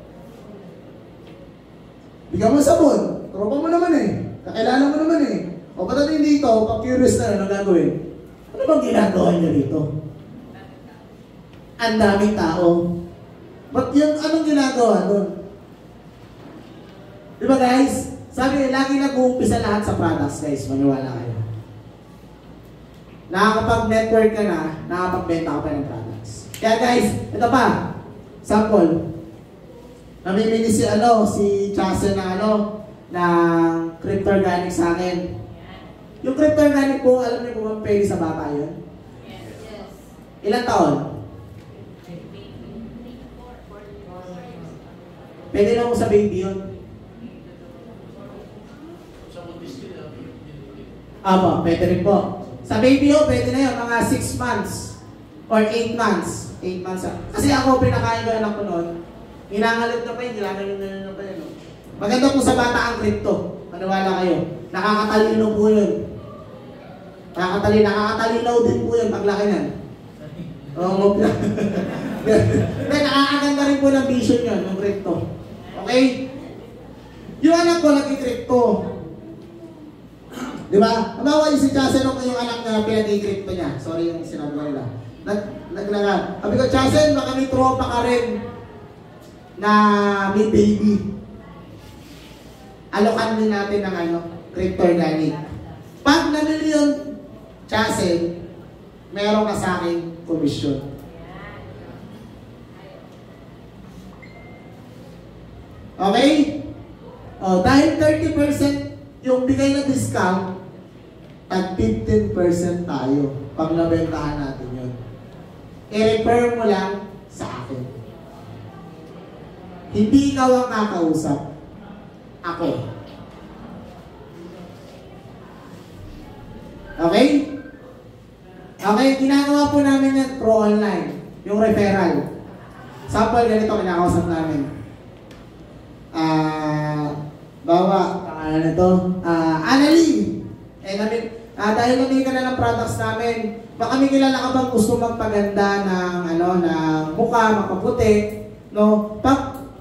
Bigyan mo sabon. Tropa mo naman eh. Kakilala mo naman eh. O pagdating dito, pag-curious na, ano gagawin? Ano bang ginagawa niyo rito? Ang daming tao. Ba't yung anong ginagawa doon? Diba guys? Sabi, lagi nag-uumpisa lahat sa products guys. Maniwala kayo. Nakakapag-network ka na, nakakapagbenta ka pa ng products. Kaya guys, ito pa. Sample. Namimili si Chase na ng Crypto Organic sa akin. Yung Crypto Organic po, alam niyo kung pwede sa bata yun? Yes. Ilang taon? Pwede lang mo sa baby yun. Pwede rin po. Sa baby yun, pwede na yun, mga 6 months or 8 months. 8 months. Kasi ako, pinakain ko anak ko noon, inangalit na pa yun, ginagalit na pa yun. Maganda po sa bata ang crypto. Maniwala kayo. Nakakatalino po yun. Nakakatalinaw din po yun paglaki niyan. Oo, nakakaganda rin po ng vision yun, ng crypto. Okay? Yung anak ko nag-i-crypto. Di ba? Halimbawa yung si Chase nung yung anak na pinag-i-crypto niya. Sorry yung sinabi ko nila. Sabi ko, Chase, baka may tropa ka rin na may baby. Alokan din natin ng Crypto Organic. Pag namili yun, Chase, meron ka sa akin komisyon. Okay? Dahil 30% yung bigay na discount, at 15% tayo pag nabentahan natin yun. I-refer mo lang sa akin. Hindi ikaw ang kakausap. Ako. Okay? Okay, ginagawa po namin yan through online. Yung referral. Sample, ganito kinakausap namin. Annalyn! Dahil namili ka na ng products namin, baka may kilala ka bang gusto magpaganda ng mukha, makaputi, no?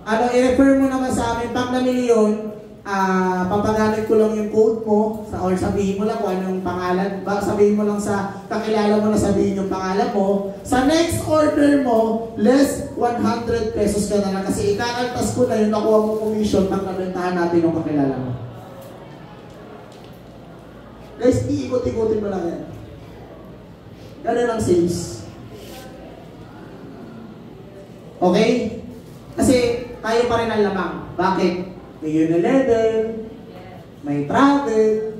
I-refer mo naman sa amin, pag namili yun, papagamit ko lang yung code mo, or sabihin mo lang kung anong pangalan, sabihin mo lang sa kakilala mo na sabihin yung pangalan mo, sa next order mo, less 100 pesos ka na lang, kasi ikakaltas ko na yung nakuha mo commission pag nabentahan natin yung kakilala mo. Guys, iikot-ikotin mo lang yan. Ganun ang sales. Okay? Kasi tayo pa rin ang lamang. Bakit? May Unilevel, may travel.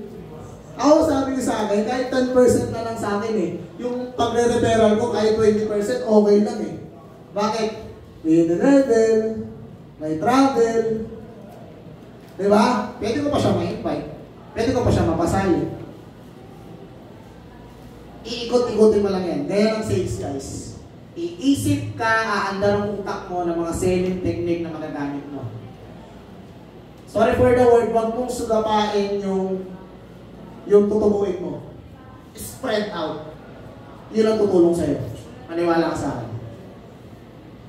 Ako sabi ko sa akin, kahit 10% na lang sa akin eh. Yung pagre-referral ko, kahit 20%, okay lang eh. Bakit? May Unilevel, may travel. Diba? Pwede ko pa siya ma-invite. Pwede ko pa siya mapasali. Iikot-ikotin mo lang yan. Gaya ng sales guys. Iisip ka, aandar ang utak mo ng mga selling technique na magagamit mo. Sorry for the word, wag mong sugapain yung tutubuin mo. Spread out. Yun ang tutulong sa'yo. Maniwala ka sa akin.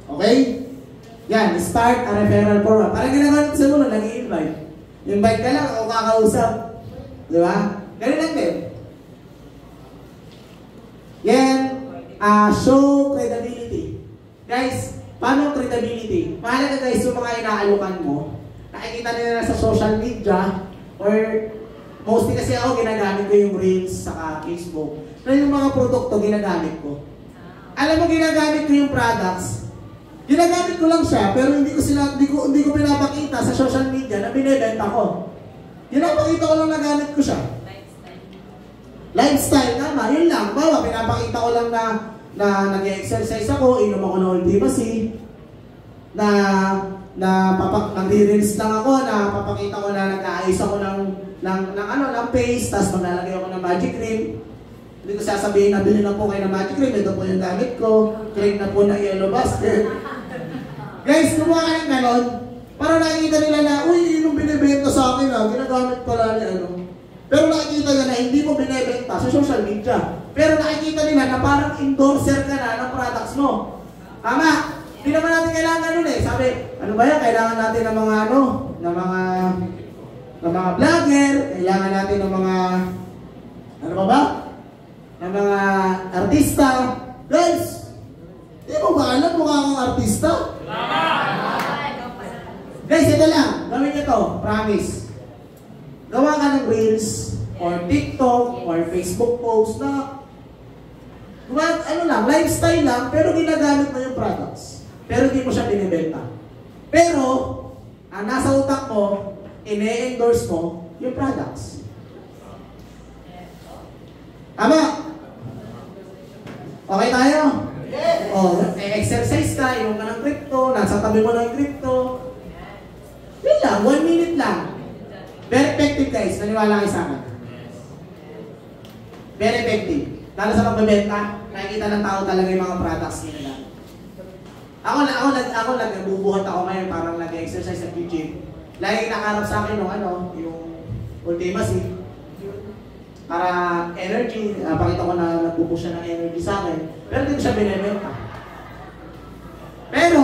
Okay? Yan, start a referral program. Parang ginagawa ko sa muna, nag-i-invite. Invite ka lang, o kakausap. Di ba? Ganun lang din. Yan, show credibility. Guys, paano credibility? Mahalaga guys, yung mga inaalukan mo, nakikita nila sa social media, or mostly kasi ako ginagamit ko yung Reels sa Facebook. Na yung mga produkto ginagamit ko. Alam mo, ginagamit ko yung products. Ginagamit ko lang siya, pero hindi ko pinapakita sa social media na binibenta ko. Pinapakita ko lang na gamit ko siya. Lifestyle, tama, yun lang. Bawa, pinapakita ko lang na nag-exercise ako, inom ako ng Ultimacy, nagre-reels lang ako, na papakita ko na nag-aayos ako ng paste, tapos maglalagay ako ng magic cream. Hindi ko sasabihin na bilhin na po kayo ng magic cream, ito po yung gamit ko, cream na po ng yellow basket. Guys, gumawa ka ng ganon, para nakikita nila na, uy, yung binibenta sa akin ginagamit pala ni ano. Pero nakikita nila na hindi mo binibenta sa social media. Pero nakikita nila na parang endorser ka na ng products mo. Tama? Hindi naman natin kailangan nun eh. Sabi, ano ba yan? Kailangan natin ng mga ng mga vlogger, kailangan natin ng mga, ano ba? Ng mga artista. Guys, di mo ba alam mukha kang artista? Guys, ito lang. Gawin nyo to. Promise. Gawa ka ng Reels, or TikTok, or Facebook post na lifestyle lang, pero ginagamit mo yung products. Pero hindi mo siya binibenta. Pero, ang nasa utak mo, ine-endorse mo yung products. Tama? Okay tayo? Yes! Exercise ka, inom ka ng crypto, nasa tabi mo ng crypto. Yun lang, 1 minute lang. Very effective guys, naniwala kayo sa akin. Very effective. Lalo sa pagbebenta, nakikita ng tao talaga yung mga products nila. Ako nagbubuhat ako ngayon, parang nag-exercise sa gym. Lagi nakaharap sa akin yung Ultimacy. Para energy, pakita ko na nagpupush siya ng energy sa akin. Pero hindi ko siya binibenta. Pero,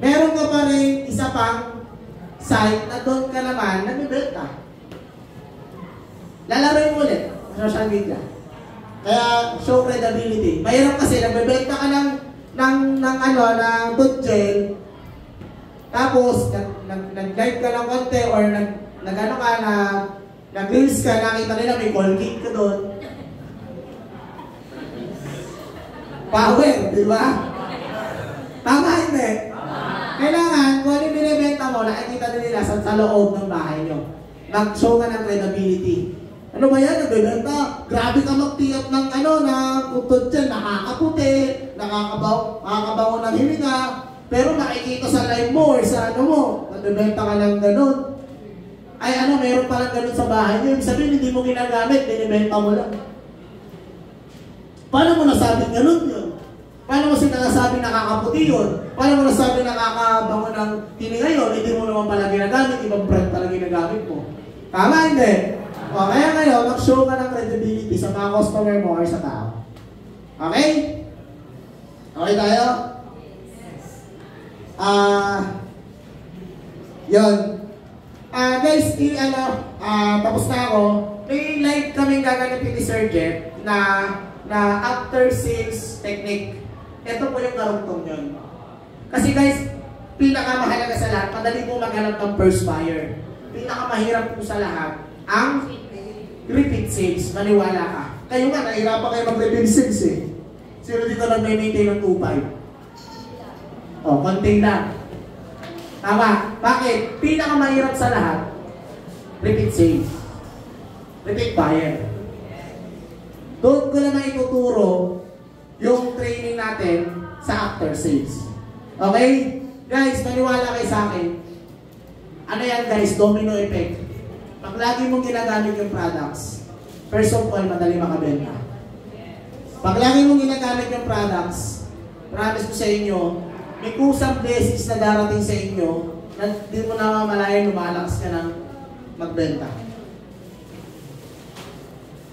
meron ka pa rin isa pang site na doon ka naman nagbibenta. Lalaroin mo ulit sa social media. Kaya, show credibility. Mayroon kasi, nagbibenta ka ng tooth gel, tapos, nag-live ka ng konti, or nag-reels ka, nakita nila may Colgate ka doon. Power, di ba? Tama, hindi? Kailangan, kung ano yung binibenta mo, nakikita nila sa loob ng bahay nyo. Nag-show ka ng credibility. Ano ba yan? Nagbibenta. Grabe ka magtiyap ng utod dyan, nakakaputi, nakakabango ng hininga, pero nakikita sa live mo or sa nagbibenta ka lang ganun. Ay meron palang ganun sa bahay nyo. Ibig sabihin, hindi mo ginagamit, binibenta mo lang. Paano mo nasabing ganun yun? Paano mo sinasabing nakakaputi yun? Paano mo nasabing nakakabango ng hininga yun? Hindi mo naman pala ginagamit, ibang brand pala ginagamit mo. Tama, hindi? O, kaya ngayon, mag-show ka ng credibility sa mga customer mo or sa tao. Okay? Okay tayo? Yun. Guys, tapos na ako. May live kaming gaganapin ni Sir Jeff na after sales technique. Ito po yung karugtong yun. Kasi guys, pinakamahalaga sa lahat, madali po maghanap ng first buyer. Pinakamahirap po sa lahat, ang repeat sales. Maniwala ka. Kayo nga, nahirapan kayo mag-repeat sales eh. Sino dito nag-maintain ng 2.5? O, konting lang. Tama. Bakit? Pinakamahirap sa lahat, repeat sales. Repeat buyer. Doon ko naman ituturo yung training natin sa after sales. Okay? Guys, maniwala kayo sa akin. Ano yan guys? Domino effect. Pag lagi mong ginagamit yung products, first of all, madali makabenta. Pag lagi mong ginagamit yung products, promise ko sa inyo, may kusang blessings na darating sa inyo na di mo namamalayan lumalakas ka ng magbenta.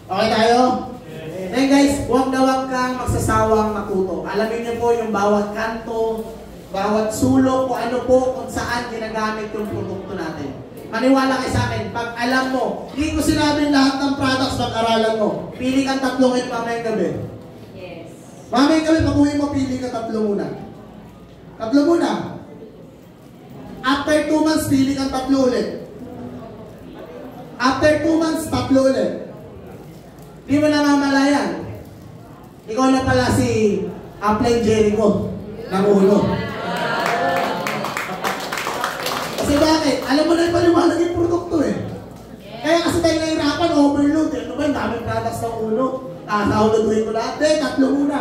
Okay tayo? Then guys, huwag na huwag kang magsasawang matuto. Alamin niyo po yung bawat kanto, bawat sulok, kung ano po, kung saan ginagamit yung produkto natin. Maniwala kayo sa akin, pag alam mo, hindi ko sinabi lahat ng products pag-aralan mo. Pili kang 3 ngayon mamayang gabi. Yes. Mamayang gabi, pag-uwi mo, pili ka 3 muna. 3 muna. After 2 months, pili kang 3 ulit. After 2 months, 3 ulit. Di mo namamalayan. Ikaw na pala si Upline Jericho ng ulo. Kasi bakit? Alam mo na yung paliwanag yung produkto eh. Kaya kasi tayo nahihirapan, overload. Ano ba yung daming products ng ulo? Nakahuluduhin ko lahat. 3 muna.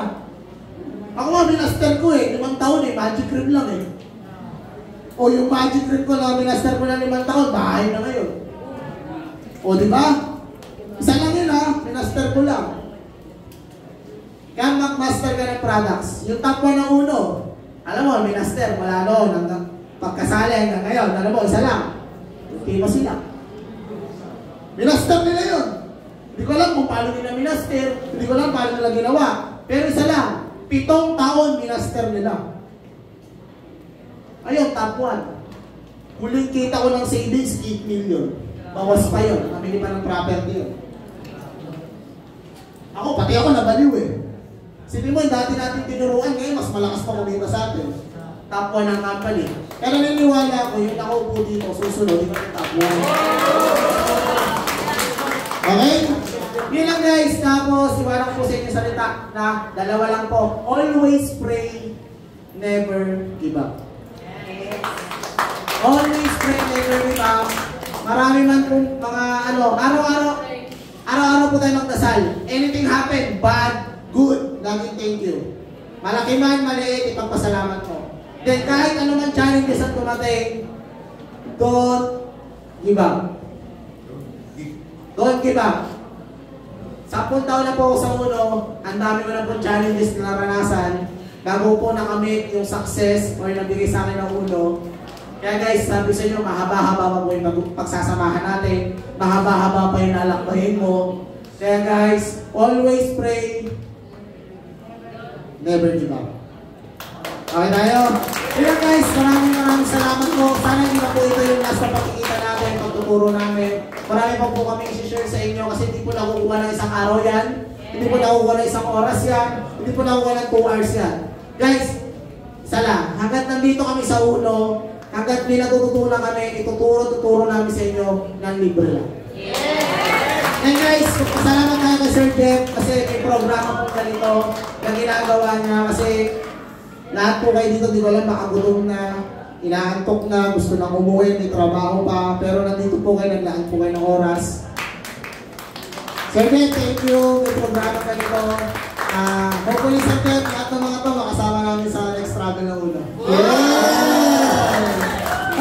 Ako nga, minaster ko eh. 5 taon eh. Magic cream lang eh. O yung magic cream ko na minaster ko na 5 taon, bahay na ngayon. O diba? Isa lang yun ha, minaster ko lang. Kaya mag-master ka ng products. Yung top 1 ng uno, alam mo, minaster, wala noon, hanggang pagkasali hanggang ngayon, alam mo, isa lang. Hindi mo sila. Minaster nila yun. Hindi ko alam kung paano nila minaster, hindi ko alam paano nila ginawa. Pero isa lang, 7 taon minaster nila. Ayun, top 1. Huling kita ko ng savings, 8 million. Bawas pa yun, namili pa ng property yun. Ako, pati ako nabaliw eh. Sabi mo, dati natin tinuruan, ngayon mas malakas pa kumita sa atin. Top 1 ang company. Pero naniniwala ako, yung nakaupo dito, susunod, hindi kami top 1. Okay? Yun lang guys, tapos iwanan ko sa inyo salita na 2 lang po. Always pray, never give up. Always pray, never give up. Marami man pong mga araw-araw po tayo magdasal. Anything happen, bad, good, laging thank you. Malaki man, maliit, ipagpasalamat mo. Then kahit ano man challenges ang dumating, don't give up. Don't give up. 10 taon na po ako sa uno, ang dami ko na po challenges na naranasan, bago po nakamit yung success or nabigay sa akin ng uno. Kaya guys, sabi sa inyo, mahaba-haba pa po yung pagsasamahan natin. Mahaba-haba pa yung nalakbayin mo. Kaya guys, always pray. Never give up. Okay tayo? Kaya guys, maraming salamat po. Sana hindi na po ito yung last na pakikita natin, pagtuturo namin. Marami pa po kami i-share sa inyo kasi hindi po nakukuha ng isang araw yan. Hindi po nakukuha ng isang oras yan. Hindi po nakukuha ng 2 hours yan. Guys, isa lang. Hanggat nandito kami sa uno, hanggat may natututunan kami, ituturo namin sa inyo ng libre lang. And guys, salamat tayo kay Sir Jeff kasi may programa po ganito na ginagawa niya kasi lahat po kayo dito, di ko alam, makagutom na, inaantok na, gusto nang umuwi, may trabaho pa, pero nandito po kayo, naglaan po kayo ng oras. Sir Jeff, thank you, may programa ganito. Hopefully Sir Jeff, lahat ng mga to makasama namin sa next travel na ulo.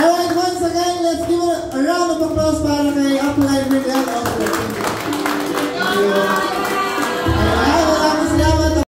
Alright, once again, let's give a round of applause para